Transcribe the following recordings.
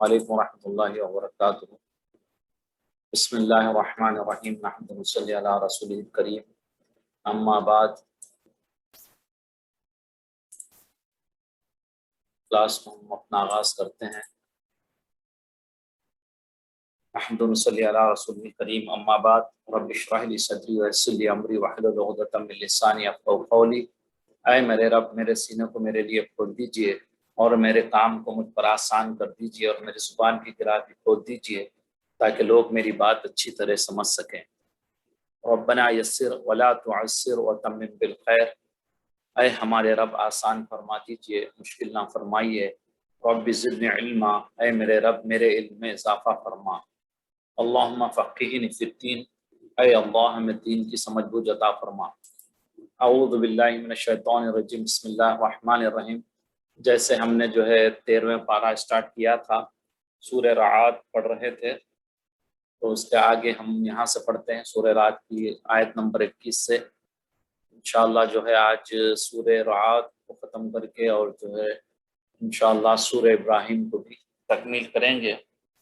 وعلیکم ورحمۃ اللہ وبرکاتہ۔ بسم اللہ الرحمن الرحیم، نحمد صلی علی رسول کریم، اما بعد۔ کلاس کو ہم اپنا آغاز کرتے ہیں۔ نحمد صلی علی رسول کریم، اما بعد۔ رب اشرح لی صدری ویسر لی امری واحلل عقدۃ من لسانی یفقہوا قولی۔ اے میرے رب، میرے سینے کو میرے لیے کھول دیجئے اور میرے کام کو مجھ پر آسان کر دیجئے اور میری زبان کی قرات بھی کھول دیجئے تاکہ لوگ میری بات اچھی طرح سمجھ سکیں۔ ربنا یسر ولا تعسر وتمم بالخیر۔ اے ہمارے رب، آسان فرما دیجئے، مشکل نہ فرمائیے۔ رب زدنی علما، اے میرے رب میرے علم میں اضافہ فرما۔ اللہم فقہنی فی الدین، اے اللہ ہمیں دین کی سمجھ بوجھ عطا فرما۔ اعوذ باللہ من الشیطان الرجیم، بسم اللہ الرحمن الرحیم۔ جیسے ہم نے 13واں پارہ اسٹارٹ کیا تھا، سورہ رعد پڑھ رہے تھے، تو اس کے آگے ہم یہاں سے پڑھتے ہیں سورہ رعد کی آیت نمبر 21 سے۔ انشاءاللہ آج سورہ رعد کو ختم کر کے اور انشاءاللہ سورہ ابراہیم کو بھی تکمیل کریں گے،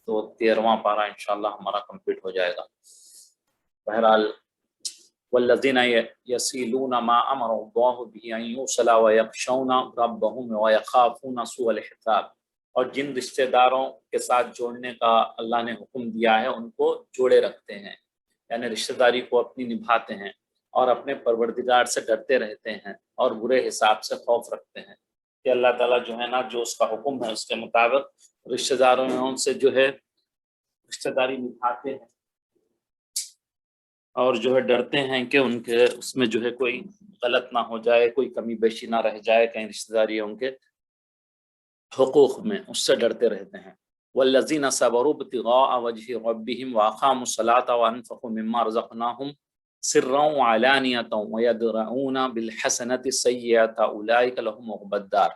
تو 13واں پارہ انشاءاللہ ہمارا کمپلیٹ ہو جائے گا۔ بہرحال والذین یصلون ما امر اللہ بہ ان یوصل ویخشون ربهم ویخافون سوء الحساب، اور جن رشتہ داروں کے ساتھ جوڑنے کا اللہ نے حکم دیا ہے ان کو جوڑے رکھتے ہیں، یعنی رشتہ داری کو اپنی نبھاتے ہیں اور اپنے پروردگار سے ڈرتے رہتے ہیں اور برے حساب سے خوف رکھتے ہیں کہ اللہ تعالیٰ جو اس کا حکم ہے اس کے مطابق رشتہ داروں میں ان سے رشتہ داری نبھاتے ہیں اور ڈرتے ہیں کہ ان کے اس میں کوئی غلط نہ ہو جائے، کوئی کمی بیشی نہ رہ جائے، کہیں رشتہ داری ان کے حقوق میں، اس سے ڈرتے رہتے ہیں۔ والذین صبروا ابتغاء وجہ ربہم واقاموا الصلاۃ وانفقوا مما رزقناہم سرا وعلانیۃ ویدرؤون بالحسنۃ السیئۃ اولئک لهم عقبی الدار،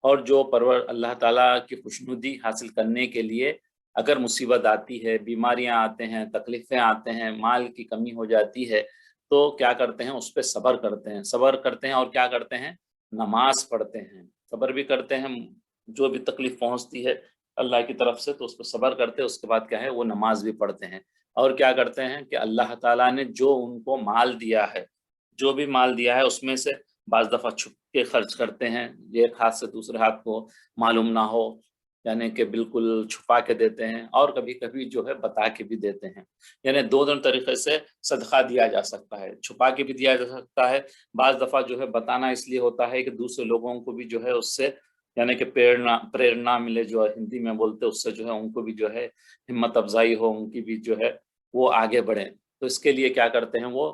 اور جو اللہ تعالیٰ کی خوشنودی حاصل کرنے کے لیے اگر مصیبت آتی ہے، بیماریاں آتے ہیں، تکلیفیں آتے ہیں، مال کی کمی ہو جاتی ہے، تو کیا کرتے ہیں؟ اس پہ صبر کرتے ہیں اور کیا کرتے ہیں؟ نماز پڑھتے ہیں۔ صبر بھی کرتے ہیں، جو بھی تکلیف پہنچتی ہے اللہ کی طرف سے تو اس پہ صبر کرتے ہیں، اس کے بعد کیا ہے؟ وہ نماز بھی پڑھتے ہیں۔ اور کیا کرتے ہیں کہ اللہ تعالیٰ نے جو ان کو مال دیا ہے، جو بھی مال دیا ہے اس میں سے بعض دفعہ چھپ کے خرچ کرتے ہیں، ایک ہاتھ سے دوسرے ہاتھ کو معلوم نہ ہو، یعنی کہ بالکل چھپا کے دیتے ہیں، اور کبھی کبھی بتا کے بھی دیتے ہیں۔ یعنی دو طریقے سے صدقہ دیا جا سکتا ہے، چھپا کے بھی دیا جا سکتا ہے، بعض دفعہ بتانا اس لیے ہوتا ہے کہ دوسرے لوگوں کو بھی اس سے یعنی کہ پریرنا ملے، ہندی میں بولتے، اس سے ان کو بھی ہمت افزائی ہو، ان کی بھی وہ آگے بڑھیں، تو اس کے لیے کیا کرتے ہیں؟ وہ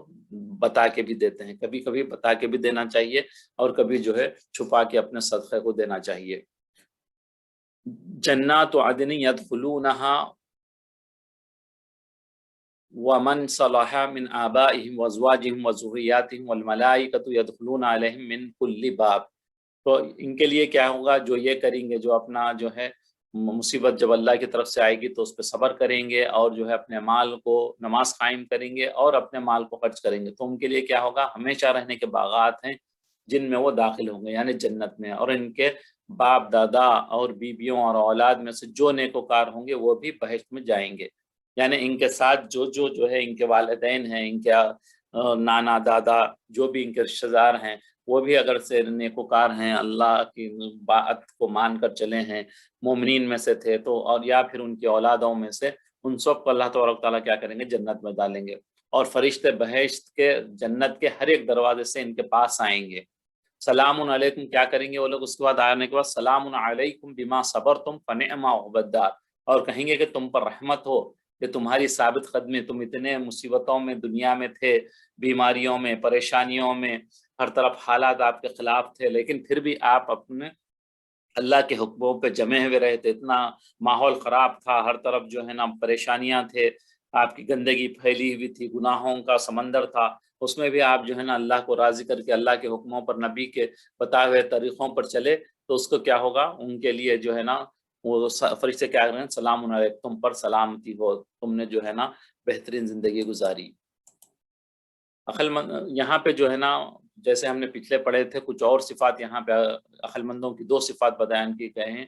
بتا کے بھی دیتے ہیں۔ کبھی کبھی بتا کے بھی دینا چاہیے اور کبھی چھپا کے اپنے صدقے کو دینا چاہیے۔ جنات عدن يدخلونها ومن صلح من آبائهم وازواجهم وذرياتهم والملائکۃ يدخلون علیہم من کل باب، تو ان کے لیے کیا ہوگا؟ جو یہ کریں گے، جو اپنا مصیبت جب اللہ کی طرف سے آئے گی تو اس پہ صبر کریں گے اور اپنے مال کو نماز قائم کریں گے اور اپنے مال کو خرچ کریں گے، تو ان کے لیے کیا ہوگا؟ ہمیشہ رہنے کے باغات ہیں جن میں وہ داخل ہوں گے، یعنی جنت میں، اور ان کے باپ دادا اور بیویوں اور اولاد میں سے جو نیکوکار ہوں گے وہ بھی بہشت میں جائیں گے۔ یعنی ان کے ساتھ جو ان کے والدین ہیں، ان کے نانا دادا، جو بھی ان کے رشتہ دار ہیں، وہ بھی اگر سے نیکوکار ہیں، اللہ کی بات کو مان کر چلے ہیں، مومنین میں سے تھے تو، اور یا پھر ان کی اولادوں میں سے، ان سب کو اللہ تبارک تعالیٰ کیا کریں گے؟ جنت میں ڈالیں گے، اور فرشتے بہشت کے جنت کے ہر ایک دروازے سے ان کے پاس آئیں گے۔ سلام علیکم کیا کریں گے وہ لوگ؟ اس کے بعد آنے کے بعد سلام علیکم بما صبرتم فنعم عقبی الدار، اور کہیں گے کہ تم پر رحمت ہو کہ تمہاری ثابت قدمی، تم اتنے مصیبتوں میں دنیا میں تھے، بیماریوں میں، پریشانیوں میں، ہر طرف حالات آپ کے خلاف تھے، لیکن پھر بھی آپ اپنے اللہ کے حکموں پہ جمے ہوئے رہے تھے۔ اتنا ماحول خراب تھا، ہر طرف پریشانیاں تھے، آپ کی گندگی پھیلی ہوئی تھی، گناہوں کا سمندر تھا، اس میں بھی آپ اللہ کو راضی کر کے اللہ کے حکموں پر، نبی کے بتائے ہوئے طریقوں پر چلے، تو اس کو کیا ہوگا؟ ان کے لیے وہ فرشتے کیا کریں؟ سلام علیکم، تم پر سلامتی ہو، تم نے بہترین زندگی گزاری۔ یہاں پہ جیسے ہم نے پچھلے پڑھے تھے، کچھ اور صفات یہاں پہ عقل مندوں کی 2 صفات بیان کی گئے ہیں۔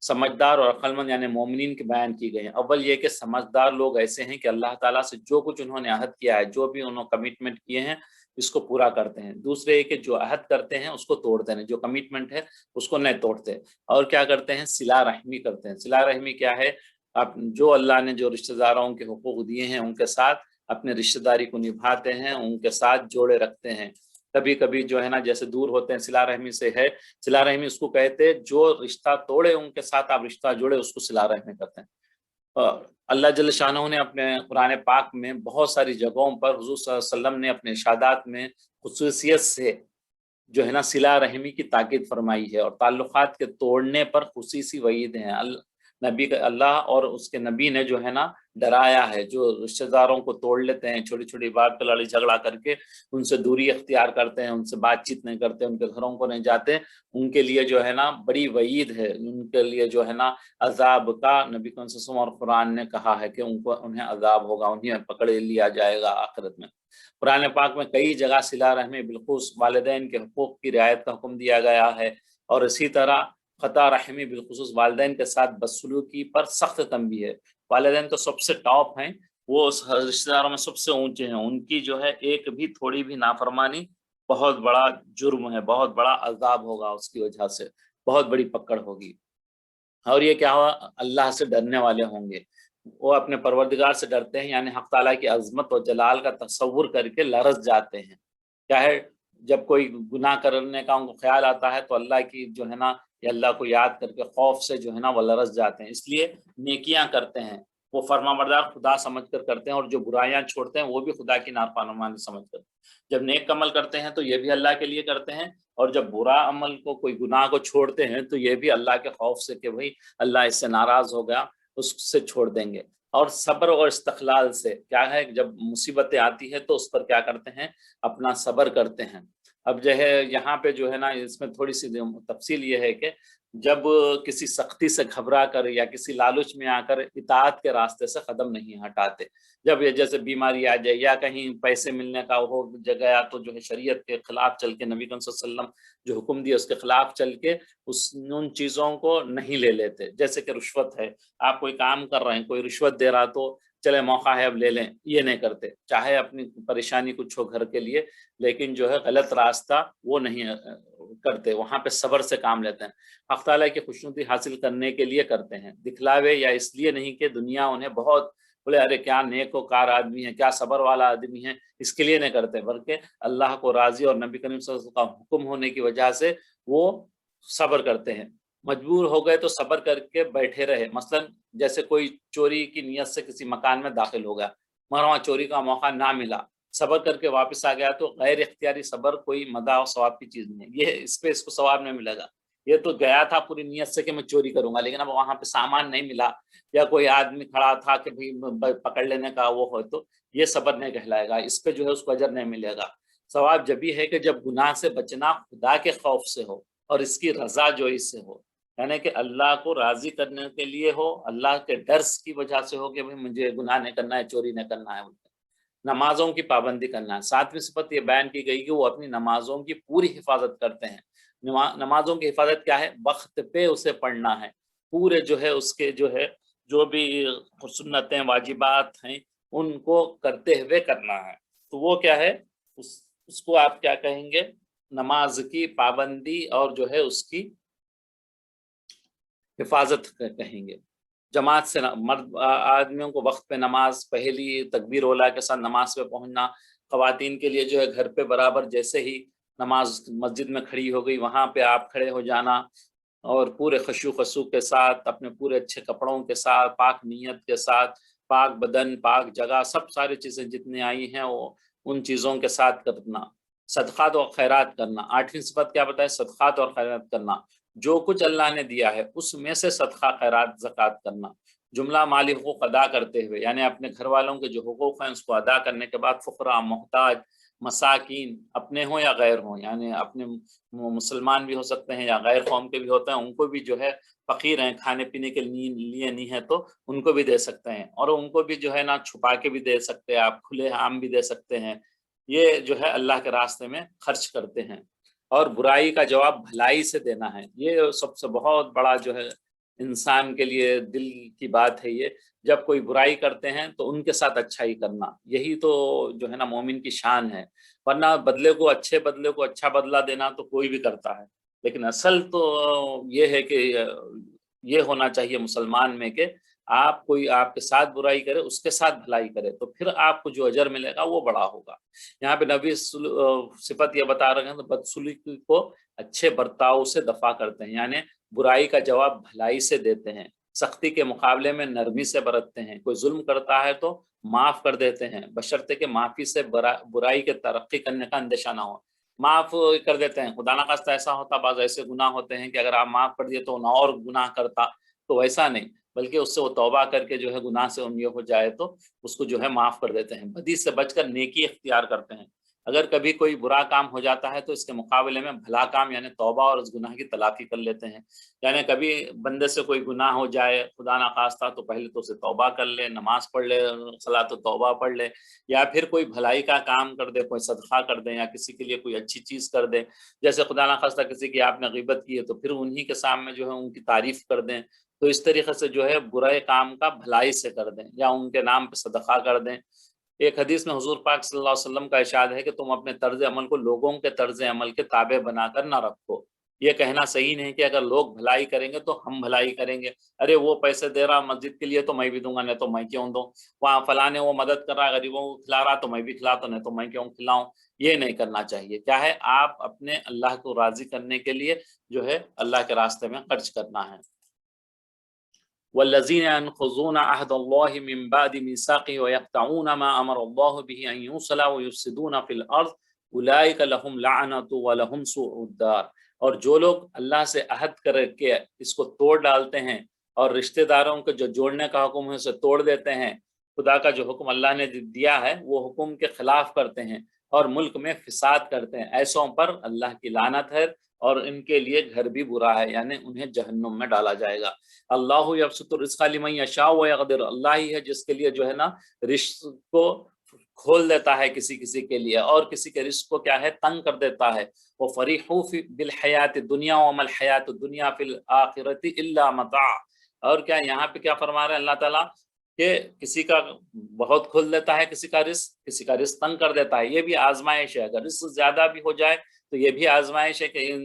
سمجھدار اور عقلمند یعنی مومنین کے بیان کی گئے ہیں۔ اول یہ کہ سمجھدار لوگ ایسے ہیں کہ اللہ تعالیٰ سے جو کچھ انہوں نے عہد کیا ہے، جو بھی انہوں نے کمٹمنٹ کیے ہیں، اس کو پورا کرتے ہیں۔ دوسرے یہ کہ جو عہد کرتے ہیں اس کو توڑتے ہیں، جو کمٹمنٹ ہے اس کو نہیں توڑتے۔ اور کیا کرتے ہیں؟ صلہ رحمی کرتے ہیں۔ صلہ رحمی کیا ہے؟ جو اللہ نے جو رشتہ داروں کے حقوق دیے ہیں ان کے ساتھ اپنے رشتہ داری کو نبھاتے ہیں، ان کے ساتھ جوڑے رکھتے ہیں۔ کبھی کبھی جو ہے نا جیسے دور ہوتے ہیں، صلہ رحمی سے ہے، صلہ رحمی اس کو کہتے ہیں جو رشتہ توڑے ان کے ساتھ آپ رشتہ جوڑے، اس کو صلہ رحمی کرتے ہیں۔ اللہ جل شانہ نے اپنے قرآن پاک میں بہت ساری جگہوں پر حضور صلی اللہ علیہ وسلم نے اپنے ارشادات میں خصوصیت سے جو ہے نا صلہ رحمی کی تاکید فرمائی ہے، اور تعلقات کے توڑنے پر خصوصی وعید ہیں۔ نبی اللہ اور اس کے نبی نے جو ہے نا ڈرایا ہے، جو رشتہ داروں کو توڑ لیتے ہیں، چھوٹی چھوٹی بات پہ لڑائی جھگڑا کر کے ان سے دوری اختیار کرتے ہیں، ان سے بات چیت نہیں کرتے، ان کے گھروں کو نہیں جاتے، ان کے لیے جو ہے نا بڑی وعید ہے، ان کے لیے جو ہے نا عذاب کا نبی صلی اللہ علیہ وسلم اور قرآن نے کہا ہے کہ انہیں عذاب ہوگا، انہیں پکڑ لیا جائے گا آخرت میں۔ قرآن پاک میں کئی جگہ صلہ رحمی بالخصوص والدین کے حقوق کی رعایت کا حکم دیا گیا ہے، اور اسی طرح قطع رحمی بالخصوص والدین کے ساتھ بدسلوکی پر سخت تنبیہ ہے۔ والدین تو سب سے ٹاپ ہیں، وہ رشتہ داروں میں سب سے اونچے ہیں، ان کی جو ہے ایک بھی تھوڑی بھی نافرمانی بہت بڑا جرم ہے، بہت بڑا عذاب ہوگا، اس کی وجہ سے بہت بڑی پکڑ ہوگی۔ اور یہ کیا ہوا؟ اللہ سے ڈرنے والے ہوں گے، وہ اپنے پروردگار سے ڈرتے ہیں، یعنی حق تعالیٰ کی عظمت اور جلال کا تصور کر کے لرز جاتے ہیں۔ کیا ہے؟ جب کوئی گناہ کرنے کا ان کو خیال آتا ہے تو اللہ کی جو ہے نا یا اللہ کو یاد کر کے خوف سے جو ہے نا وہ لرز جاتے ہیں، اس لیے نیکیاں کرتے ہیں، وہ فرما بردار خدا سمجھ کر کرتے ہیں، اور جو برائیاں چھوڑتے ہیں وہ بھی خدا کی نافرمانی سمجھ کر۔ جب نیک عمل کرتے ہیں تو یہ بھی اللہ کے لیے کرتے ہیں، اور جب برا عمل کو کوئی گناہ کو چھوڑتے ہیں تو یہ بھی اللہ کے خوف سے کہ بھئی اللہ اس سے ناراض ہو گیا، اس سے چھوڑ دیں گے۔ اور صبر اور استقلال سے کیا ہے؟ جب مصیبتیں آتی ہے تو اس پر کیا کرتے ہیں؟ اپنا صبر کرتے ہیں۔ اب جو ہے یہاں پہ جو ہے نا اس میں تھوڑی سی تفصیل یہ ہے کہ جب کسی سختی سے گھبرا کر یا کسی لالچ میں آ کر اطاعت کے راستے سے قدم نہیں ہٹاتے، جب یہ جیسے بیماری آ جائے یا کہیں پیسے ملنے کا ہو جگہ تو جو ہے شریعت کے خلاف چل کے، نبی صلی اللہ علیہ وسلم جو حکم دیا اس کے خلاف چل کے ان چیزوں کو نہیں لے لیتے۔ جیسے کہ رشوت ہے، آپ کوئی کام کر رہے ہیں، کوئی رشوت دے رہا تو چلے موقع ہے اب لے لیں، یہ نہیں کرتے، چاہے اپنی پریشانی کچھ ہو گھر کے لیے، لیکن جو ہے غلط راستہ وہ نہیں کرتے، وہاں پہ صبر سے کام لیتے ہیں، حق تعالیٰ کی خوشنودی حاصل کرنے کے لیے کرتے ہیں، دکھلاوے یا اس لیے نہیں کہ دنیا انہیں بہت بولے ارے کیا نیک و کار آدمی ہے، کیا صبر والا آدمی ہے، اس کے لیے نہیں کرتے، بلکہ اللہ کو راضی اور نبی کریم صلی اللہ علیہ وسلم کا حکم ہونے کی وجہ سے وہ صبر کرتے ہیں۔ مجبور ہو گئے تو صبر کر کے بیٹھے رہے، مثلا جیسے کوئی چوری کی نیت سے کسی مکان میں داخل ہو گیا مگر وہاں چوری کا موقع نہ ملا، صبر کر کے واپس آ گیا، تو غیر اختیاری صبر کوئی مدح و ثواب کی چیز نہیں ہے، یہ اس پہ اس کو ثواب نہیں ملے گا۔ یہ تو گیا تھا پوری نیت سے کہ میں چوری کروں گا، لیکن اب وہاں پہ سامان نہیں ملا یا کوئی آدمی کھڑا تھا کہ بھئی پکڑ لینے کا وہ ہو، تو یہ صبر نہیں کہلائے گا، اس پہ جو ہے اس کو اجر نہیں ملے گا۔ ثواب جب بھی ہے کہ جب گناہ سے بچنا خدا کے خوف سے ہو اور اس کی رضا جوئی سے ہو، یعنی کہ اللہ کو راضی کرنے کے لیے ہو، اللہ کے ڈر کی وجہ سے ہو کہ بھئی مجھے گناہ نہیں کرنا ہے، چوری نہیں کرنا ہے۔ نمازوں کی پابندی کرنا ہے، ساتویں صفت یہ بیان کی گئی کہ وہ اپنی نمازوں کی پوری حفاظت کرتے ہیں۔ نمازوں کی حفاظت کیا ہے؟ وقت پہ اسے پڑھنا ہے، پورے جو ہے اس کے جو ہے جو بھی سنتیں واجبات ہیں ان کو کرتے ہوئے کرنا ہے، تو وہ کیا ہے؟ اس کو آپ کیا کہیں گے؟ نماز کی پابندی اور جو ہے اس کی حفاظت کہیں گے۔ جماعت سے مرد آدمیوں کو وقت پہ نماز، پہلی تکبیر اولیٰ کے ساتھ نماز پہ پہنچنا، خواتین کے لیے جو ہے گھر پہ برابر جیسے ہی نماز مسجد میں کھڑی ہو گئی وہاں پہ آپ کھڑے ہو جانا، اور پورے خشوع خضوع کے ساتھ، اپنے پورے اچھے کپڑوں کے ساتھ، پاک نیت کے ساتھ، پاک بدن، پاک جگہ، سب ساری چیزیں جتنی آئی ہیں وہ ان چیزوں کے ساتھ کرنا۔ صدقات اور خیرات کرنا، آٹھویں صفت کیا بتائے؟ صدقات اور خیرات کرنا، جو کچھ اللہ نے دیا ہے اس میں سے صدقہ خیرات زکوٰۃ کرنا، جملہ مالی حقوق ادا کرتے ہوئے، یعنی اپنے گھر والوں کے جو حقوق ہیں اس کو ادا کرنے کے بعد فقراء، محتاج، مساکین، اپنے ہوں یا غیر ہوں، یعنی اپنے مسلمان بھی ہو سکتے ہیں یا غیر قوم کے بھی ہوتے ہیں، ان کو بھی جو ہے فقیر ہیں، کھانے پینے کے لیے نہیں ہے تو ان کو بھی دے سکتے ہیں، اور ان کو بھی جو ہے نا چھپا کے بھی دے سکتے ہیں آپ، کھلے عام بھی دے سکتے ہیں، یہ جو ہے اللہ کے راستے میں خرچ کرتے ہیں۔ اور برائی کا جواب بھلائی سے دینا ہے، یہ سب سے بہت بڑا جو ہے انسان کے لیے دل کی بات ہے یہ، جب کوئی برائی کرتے ہیں تو ان کے ساتھ اچھائی کرنا، یہی تو جو ہے نا مومن کی شان ہے، ورنہ بدلے کو اچھا بدلہ دینا تو کوئی بھی کرتا ہے، لیکن اصل تو یہ ہے کہ یہ ہونا چاہیے مسلمان میں کہ کوئی آپ کے ساتھ برائی کرے اس کے ساتھ بھلائی کرے، تو پھر آپ کو جو اجر ملے گا وہ بڑا ہوگا۔ یہاں پہ نبی صفت یہ بتا رہے ہیں تو بدسلوکی کو اچھے برتاؤ سے دفع کرتے ہیں، یعنی برائی کا جواب بھلائی سے دیتے ہیں، سختی کے مقابلے میں نرمی سے برتتے ہیں، کوئی ظلم کرتا ہے تو معاف کر دیتے ہیں، بشرطے کہ معافی سے برائی کے ترقی کرنے کا اندیشہ نہ ہو، معاف کر دیتے ہیں۔ خدا نخواستہ ایسا ہوتا، بعض ایسے گناہ ہوتے ہیں کہ اگر آپ معاف کر دیے تو نہ اور گناہ کرتا، تو ویسا نہیں، بلکہ اس سے وہ توبہ کر کے جو ہے گناہ سے یہ ہو جائے تو اس کو جو ہے معاف کر دیتے ہیں، بدی سے بچ کر نیکی اختیار کرتے ہیں۔ اگر کبھی کوئی برا کام ہو جاتا ہے تو اس کے مقابلے میں بھلا کام یعنی توبہ اور اس گناہ کی تلافی کر لیتے ہیں، یعنی کبھی بندے سے کوئی گناہ ہو جائے خدا نخواستہ تو پہلے تو اسے توبہ کر لے، نماز پڑھ لے، صلاۃ و توبہ پڑھ لے، یا پھر کوئی بھلائی کا کام کر دے، کوئی صدقہ کر دے، یا کسی کے لیے کوئی اچھی چیز کر دے، جیسے خدا نخواستہ کسی کی آپ نے غیبت کی ہے تو پھر انہی کے سامنے جو ہے ان کی تعریف کر دیں، تو اس طریقے سے جو ہے برے کام کا بھلائی سے کر دیں، یا ان کے نام پہ صدقہ کر دیں۔ ایک حدیث میں حضور پاک صلی اللہ علیہ وسلم کا ارشاد ہے کہ تم اپنے طرز عمل کو لوگوں کے طرز عمل کے تابع بنا کر نہ رکھو، یہ کہنا صحیح نہیں کہ اگر لوگ بھلائی کریں گے تو ہم بھلائی کریں گے، ارے وہ پیسے دے رہا مسجد کے لیے تو میں بھی دوں گا، نہیں تو میں کیوں دوں، وہاں فلاں نے وہ مدد کر رہا غریبوں کو کھلا رہا تو میں بھی کھلاتا، نہیں تو میں کیوں کھلاؤں، یہ نہیں کرنا چاہیے۔ کیا ہے، آپ اپنے اللہ کو راضی کرنے کے لیے جو ہے اللہ کے راستے میں خرچ کرنا ہے۔ والذین ينقضون عهد الله من بعد ميثاقه ويقطعون ما امر الله به ان يوصل ويفسدون في الارض اولئک لهم لعنۃ ولهم سوء الدار، اور جو لوگ اللہ سے عہد کر کے اس کو توڑ ڈالتے ہیں اور رشتہ داروں کو جو جوڑنے کا حکم ہے اسے توڑ دیتے ہیں، خدا کا جو حکم اللہ نے دیا ہے وہ حکم کے خلاف کرتے ہیں اور ملک میں فساد کرتے ہیں، ایسوں پر اللہ کی لعنت ہے اور ان کے لیے گھر بھی برا ہے، یعنی انہیں جہنم میں ڈالا جائے گا۔ اللہ یبسط الرزق لمن یشاء ویقدر، اللہ ہی ہے جس کے لیے جو ہے نا رزق کو کھول دیتا ہے کسی کسی کے لیے، اور کسی کے رزق کو کیا ہے تنگ کر دیتا ہے۔ وہ فریحوا بالحیات الدنیا وما الحیات الدنیا فی الآخرۃ الا متاع، اور کیا یہاں پہ کیا فرما رہے ہیں اللہ تعالیٰ کہ کسی کا بہت کھول دیتا ہے، کسی کا رزق تنگ کر دیتا ہے، یہ بھی آزمائش ہے، اگر رزق زیادہ بھی ہو جائے تو یہ بھی آزمائش ہے کہ ان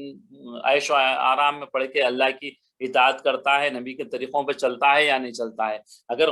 عیش و آرام میں پڑھ کے اللہ کی اطاعت کرتا ہے، نبی کے طریقوں پہ چلتا ہے یا نہیں چلتا ہے، اگر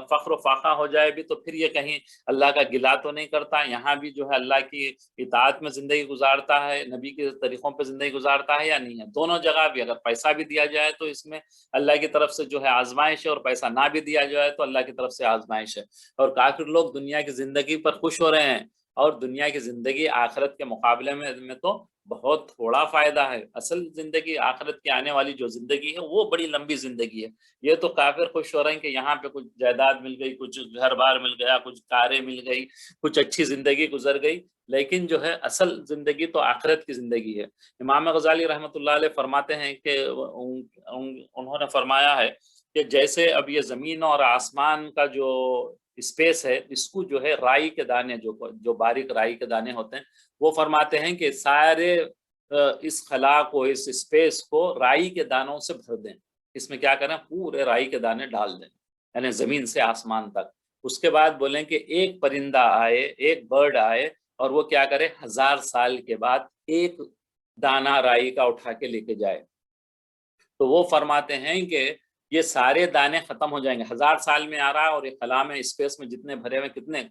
فخر و فاقہ ہو جائے بھی تو پھر یہ کہیں اللہ کا گلا تو نہیں کرتا، یہاں بھی جو ہے اللہ کی اطاعت میں زندگی گزارتا ہے، نبی کے طریقوں پہ زندگی گزارتا ہے یا نہیں ہے، دونوں جگہ بھی اگر پیسہ بھی دیا جائے تو اس میں اللہ کی طرف سے جو ہے آزمائش ہے، اور پیسہ نہ بھی دیا جائے تو اللہ کی طرف سے آزمائش ہے۔ اور کافر لوگ دنیا کی زندگی پر خوش ہو رہے ہیں، اور دنیا کی زندگی آخرت کے مقابلے میں تو بہت تھوڑا فائدہ ہے، اصل زندگی آخرت کی آنے والی جو زندگی ہے وہ بڑی لمبی زندگی ہے۔ یہ تو کافر خوش ہو رہے ہیں کہ یہاں پہ کچھ جائیداد مل گئی، کچھ گھر بار مل گیا، کچھ کاریں مل گئی، کچھ اچھی زندگی گزر گئی، لیکن جو ہے اصل زندگی تو آخرت کی زندگی ہے۔ امام غزالی رحمۃ اللہ علیہ فرماتے ہیں کہ انہوں نے فرمایا ہے کہ جیسے اب یہ زمین اور آسمان کا جو اسپیس ہے، اس کو جو ہے رائی کے دانے، جو باریک رائی کے دانے ہوتے ہیں، وہ فرماتے ہیں کہ سارے اس خلا کو، اس اسپیس کو رائی کے دانوں سے بھر دیں، اس میں کیا کریں، پورے رائی کے دانے ڈال دیں، یعنی زمین سے آسمان تک۔ اس کے بعد بولیں کہ ایک پرندہ آئے، ایک برڈ آئے، اور وہ کیا کرے، 1000 سال کے بعد ایک دانہ رائی کا اٹھا کے لے کے جائے، تو وہ فرماتے ہیں کہ یہ سارے دانے ختم ہو جائیں گے، 1000 سال میں آ رہا ہے، اور یہ خلا میں اسپیس میں جتنے بھرے ہوئے کتنے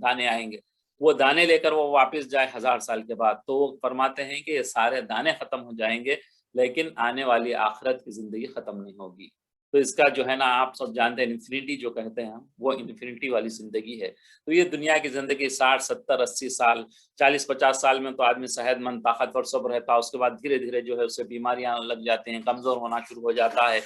دانے آئیں گے، وہ دانے لے کر وہ واپس جائے 1000 سال کے بعد، تو وہ فرماتے ہیں کہ یہ سارے دانے ختم ہو جائیں گے، لیکن آنے والی آخرت کی زندگی ختم نہیں ہوگی۔ تو اس کا جو ہے نا آپ سب جانتے ہیں انفینٹی جو کہتے ہیں، وہ انفینٹی والی زندگی ہے۔ تو یہ دنیا کی زندگی 60 70 80 سال، 40 50 سال میں تو آدمی صحت مند طاقتور سب رہتا ہے، اس کے بعد دھیرے دھیرے جو ہے اسے بیماریاں لگ جاتے ہیں، کمزور ہونا شروع ہو جاتا ہے،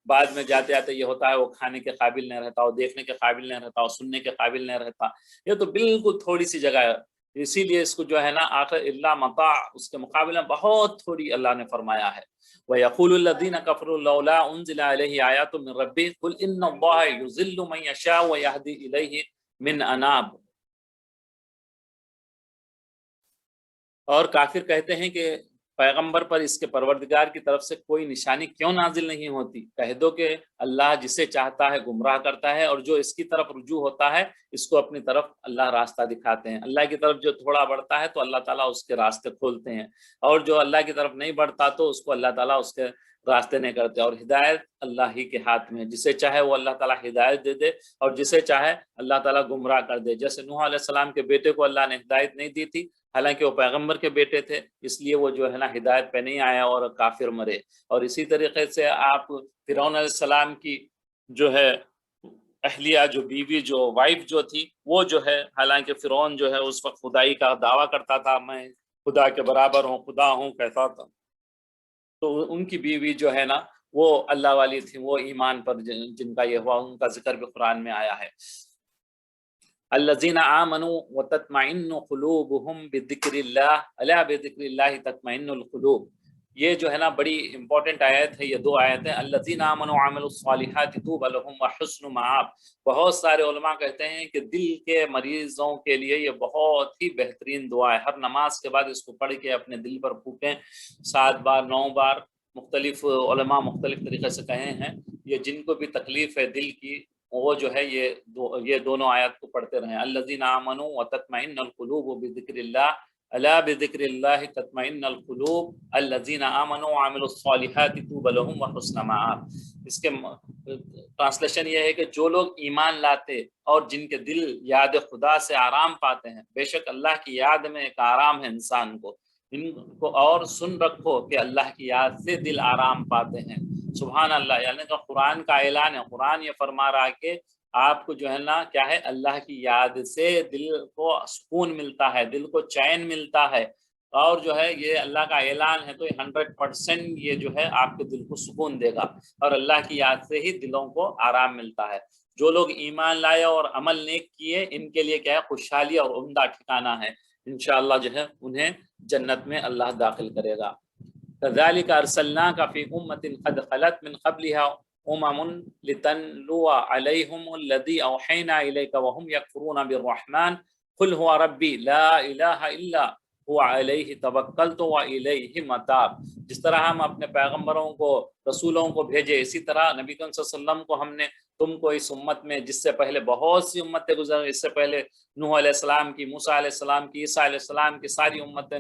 بعد میں جاتے جاتے یہ ہوتا ہے وہ کھانے کے قابل نہیں رہتا، وہ دیکھنے کے قابل نہیں رہتا، وہ سننے کے قابل نہیں رہتا۔ یہ تو بالکل تھوڑی سی جگہ ہے، اسی لیے اس کو جو ہے نا آخر الا متاع، اس کے مقابلے میں بہت تھوڑی اللہ نے فرمایا ہے۔ وَيَقُولُ الَّذِينَ كَفَرُوا لَوْلَا أُنزِلَ عَلَيْهِ آيَاتٌ مِّن رَّبِّهِ قُلْ إِنَّ اللَّهَ يُضِلُّ مَن يَشَاءُ وَيَهْدِي إِلَيْهِ مِنْ أَنَابٍ۔ اور کافر کہتے ہیں کہ پیغمبر پر اس کے پروردگار کی طرف سے کوئی نشانی کیوں نازل نہیں ہوتی؟ کہہ دو کہ اللہ جسے چاہتا ہے گمراہ کرتا ہے، اور جو اس کی طرف رجوع ہوتا ہے اس کو اپنی طرف اللہ راستہ دکھاتے ہیں۔ اللہ کی طرف جو تھوڑا بڑھتا ہے تو اللہ تعالیٰ اس کے راستے کھولتے ہیں، اور جو اللہ کی طرف نہیں بڑھتا تو اس کو اللہ تعالیٰ اس کے راستے نہیں کرتے۔ اور ہدایت اللہ ہی کے ہاتھ میں، جسے چاہے وہ اللہ تعالیٰ ہدایت دے دے اور جسے چاہے اللہ تعالیٰ گمراہ کر دے۔ جیسے نوح علیہ السلام کے بیٹے کو اللہ نے ہدایت نہیں دی تھی، حالانکہ وہ پیغمبر کے بیٹے تھے، اس لیے وہ جو ہے نا ہدایت پہ نہیں آیا اور کافر مرے۔ اور اسی طریقے سے آپ فرعون علیہ السلام کی جو ہے اہلیہ، جو بیوی، جو وائف جو تھی، وہ جو ہے، حالانکہ فرعون جو ہے اس وقت خدائی کا دعویٰ کرتا تھا، میں خدا کے برابر ہوں، خدا ہوں کہتا تھا، تو ان کی بیوی جو ہے نا وہ اللہ والی تھی، وہ ایمان پر جن کا یہ ہوا، ان کا ذکر بھی قرآن میں آیا ہے۔ الذین آمنوا وتطمئن قلوبهم بذکر اللہ الا بذکر اللہ تطمئن القلوب، یہ جو ہے نا بڑی امپورٹنٹ آیت ہے، یہ دو آیتیں، الذین آمنوا وعملوا الصالحات طوبی لهم وحسن مآب۔ بہت سارے علماء کہتے ہیں کہ دل کے مریضوں کے لیے یہ بہت ہی بہترین دعا ہے، ہر نماز کے بعد اس کو پڑھ کے اپنے دل پر پھونکیں 7 بار 9 بار، مختلف علماء مختلف طریقے سے کہے ہیں، یہ جن کو بھی تکلیف ہے دل کی وہ جو ہے یہ دونوں آیات کو پڑھتے رہیں، الذین آمنوا وتطمئن القلوب بذکر اللہ الا بذکر اللہ تطمئن القلوب الذین آمنوا وعملوا الصالحات طوبی لهم وحسن مآب۔ اس کے ٹرانسلیشن یہ ہے کہ جو لوگ ایمان لاتے اور جن کے دل یاد خدا سے آرام پاتے ہیں، بے شک اللہ کی یاد میں ایک آرام ہے انسان کو، ان کو اور سن رکھو کہ اللہ کی یاد سے دل آرام پاتے ہیں۔ سبحان اللہ، یعنی تو قرآن کا اعلان ہے، قرآن یہ فرما رہا ہے کہ آپ کو جو ہے نا کیا ہے، اللہ کی یاد سے دل کو سکون ملتا ہے، دل کو چین ملتا ہے، اور جو ہے یہ اللہ کا اعلان ہے، تو یہ 100% یہ جو ہے آپ کے دل کو سکون دے گا، اور اللہ کی یاد سے ہی دلوں کو آرام ملتا ہے۔ جو لوگ ایمان لائے اور عمل نیک کیے، ان کے لیے کیا ہے، خوشحالی اور عمدہ ٹھکانہ ہے، انشاءاللہ جو ہے انہیں جنت میں اللہ داخل کرے گا۔ كذلك ارسلناك في امة قد خلت من قبلها لتتلو عليهم الذي اوحينا اليك وهم يكفرون بالرحمن قل هو ربي لا اله الا هو عليه توکلت واليه متاب۔ جس طرح ہم اپنے پیغمبروں کو، رسولوں کو بھیجے، اسی طرح نبی کریم صلی اللہ علیہ وسلم کو ہم نے تم کو اس امت میں، جس سے پہلے بہت سی امتیں گزر، اس سے پہلے نوح علیہ السلام کی، موسیٰ علیہ السلام کی، عیسیٰ علیہ السلام کی ساری امتیں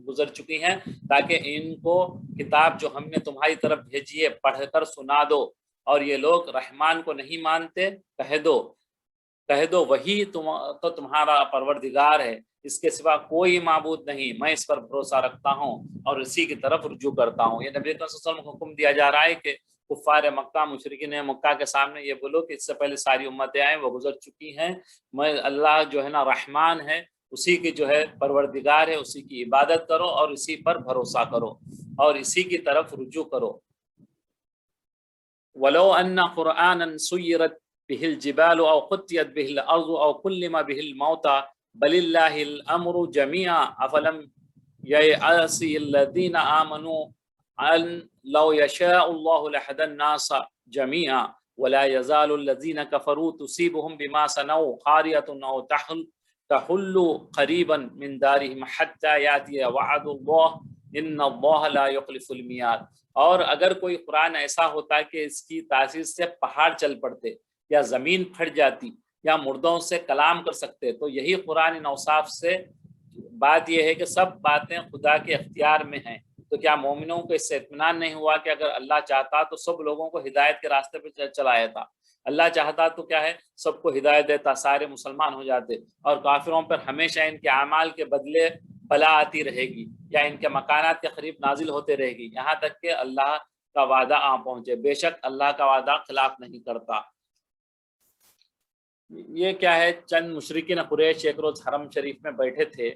گزر چکی ہیں، تاکہ ان کو کتاب جو ہم نے تمہاری طرف بھیجی ہے پڑھ کر سنا دو، اور یہ لوگ رحمان کو نہیں مانتے، کہہ دو وہی تو تمہارا پروردگار ہے، اس کے سوا کوئی معبود نہیں، میں اس پر بھروسہ رکھتا ہوں اور اسی کی طرف رجوع کرتا ہوں۔ یہ نبی صلی اللہ علیہ وسلم کو حکم دیا جا رہا ہے کہ کفار مکہ، مشرکین مکہ کے سامنے یہ بولو کہ اس سے پہلے ساری امتیں آئیں، وہ گزر چکی ہیں، میں اللہ جو ہے نا رحمان ہے، اسی کی جو ہے پروردگار ہے، اسی کی عبادت کرو اور اسی پر بھروسہ کرو اور اسی کی طرف رجوع کرو۔ وَلَوْ أَنَّ قُرْآنًا سُيِّرَتْ بِهِ الْجِبَالُ أَوْ قُطِّعَتْ بِهِ الْأَرْضُ أَوْ كُلِّمَ بِهِ الْمَوْتَى بَلِ اللَّهِ الْأَمْرُ جَمِيعًا أَفَلَمْ يَيْأَسِ الَّذِينَ آمَنُوا أَن لَوْ يَشَاءُ اللَّهُ لَهَدَى النَّاسَ جَمِيعًا وَلَا يَزَالُ الَّذِينَ كَفَرُوا تُصِيبُهُم بِمَا صَنَعُوا قَارِعَةٌ أَوْ تَحُلُّ قَرِيبًا مِنْ دَارِهِمْ حَتَّى يَأْتِيَ وَعْدُ اللَّهِ إِنَّ اللَّهَ لَا يُخْلِفُ الْمِيعَادَ۔ اور اگر کوئی قرآن ایسا ہوتا کہ اس کی تاثیر سے پہاڑ چل پڑتے، یا زمین پھٹ جاتی، یا مردوں سے کلام کر سکتے، تو یہی قرآن ان اوصاف سے، بات یہ ہے کہ سب باتیں خدا کے اختیار میں ہیں، تو کیا مومنوں کو اس سے اطمینان نہیں ہوا کہ اگر اللہ چاہتا تو سب لوگوں کو ہدایت کے راستے پہ چلایا تھا؟ اللہ چاہتا تو کیا ہے، سب کو ہدایت دیتا، سارے مسلمان ہو جاتے، اور کافروں پر ہمیشہ ان کے اعمال کے بدلے بلا آتی رہے گی، یا ان کے مکانات کے قریب نازل ہوتے رہے گی، یہاں تک کہ اللہ کا وعدہ آ پہنچے۔ بے شک اللہ کا وعدہ خلاف نہیں کرتا۔ یہ کیا ہے، چند مشرکین قریش ایک روز حرم شریف میں بیٹھے تھے،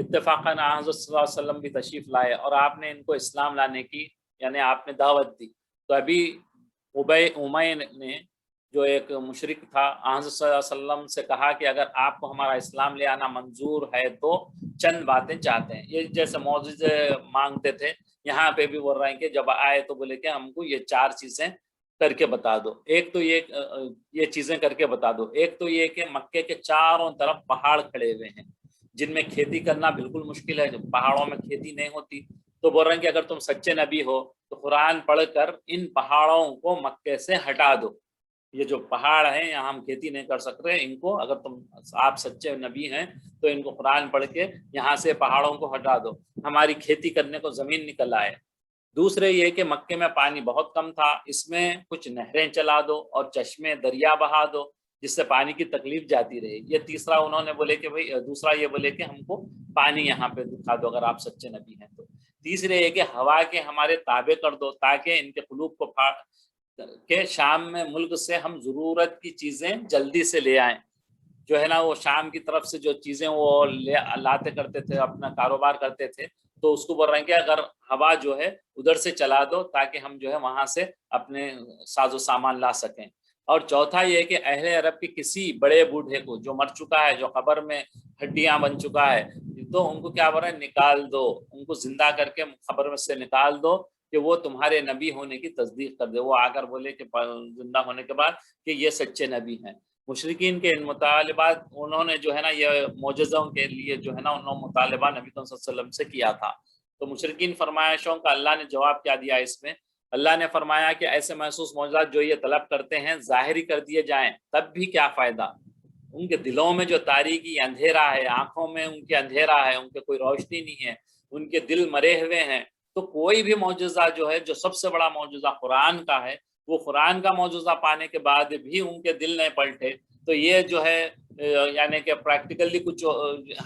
اتفاقاً حضرت صلی اللہ علیہ وسلم بھی تشریف لائے، اور آپ نے ان کو اسلام لانے کی، یعنی آپ نے دعوت دی، تو ابھی امی نے، جو ایک مشرک تھا، حضرت صلی اللہ علیہ وسلم سے کہا کہ اگر آپ کو ہمارا اسلام لے آنا منظور ہے تو چند باتیں چاہتے ہیں، یہ جیسے معجزے مانگتے تھے، یہاں پہ بھی بول رہے ہیں کہ جب آئے تو بولے کہ ہم کو یہ 4 چیزیں کر کے بتا دو۔ ایک تو یہ چیزیں کر کے بتا دو، ایک تو یہ کہ مکے کے چاروں طرف پہاڑ کھڑے ہوئے ہیں جن میں کھیتی کرنا بالکل مشکل ہے، پہاڑوں میں کھیتی نہیں ہوتی، تو بول رہے ہیں کہ اگر تم سچے نبی ہو تو قرآن پڑھ کر ان پہاڑوں کو مکے سے ہٹا دو، یہ جو پہاڑ ہیں یہاں ہم کھیتی نہیں کر سکتے، ان کو اگر آپ سچے نبی ہیں تو ان کو قرآن پڑھ کے یہاں سے پہاڑوں کو ہٹا دو، ہماری کھیتی کرنے کو زمین نکل آئے۔ دوسرے یہ کہ مکے میں پانی بہت کم تھا، اس میں کچھ نہریں چلا دو اور چشمے دریا بہا دو جس سے پانی کی تکلیف جاتی رہے۔ یہ تیسرا انہوں نے بولے کہ بھئی، دوسرا یہ بولے کہ ہم کو پانی یہاں پہ دکھا دو اگر آپ سچے نبی ہیں تو۔ تیسرے یہ کہ ہوا کے ہمارے تابع کر دو تاکہ ان کے قلوب کو پھاڑ کہ شام میں ملک سے ہم ضرورت کی چیزیں جلدی سے لے آئیں، جو ہے نا وہ شام کی طرف سے جو چیزیں وہ لاتے کرتے تھے، اپنا کاروبار کرتے تھے، تو اس کو بول رہے ہیں کہ اگر ہوا جو ہے ادھر سے چلا دو تاکہ ہم جو ہے وہاں سے اپنے ساز و سامان لا سکیں۔ اور چوتھا یہ کہ اہل عرب کے کسی بڑے بوڑھے کو جو مر چکا ہے، جو قبر میں ہڈیاں بن چکا ہے، تو ان کو کیا بول رہے ہیں، نکال دو، ان کو زندہ کر کے قبر میں سے نکال دو کہ وہ تمہارے نبی ہونے کی تصدیق کر دے، وہ آ کر بولے کہ زندہ ہونے کے بعد کہ یہ سچے نبی ہیں۔ مشرکین کے ان مطالبات انہوں نے جو ہے نا یہ معجزوں کے لیے جو ہے نا انہوں نے مطالبہ نبی صلی اللہ علیہ وسلم سے کیا تھا، تو مشرکین فرمائشوں کا اللہ نے جواب کیا دیا اس میں؟ اللہ نے فرمایا کہ ایسے محسوس معجزات جو یہ طلب کرتے ہیں ظاہری کر دیے جائیں تب بھی کیا فائدہ، ان کے دلوں میں جو تاریکی اندھیرا ہے، آنکھوں میں ان کے اندھیرا ہے، ان کے کوئی روشنی نہیں ہے، ان کے دل مرے ہوئے ہیں، تو کوئی بھی معجزہ جو ہے، جو سب سے بڑا معجزہ قرآن کا ہے، وہ قرآن کا معجزہ پانے کے بعد بھی ان کے دل نہیں پلٹے، تو یہ جو ہے یعنی کہ پریکٹیکلی کچھ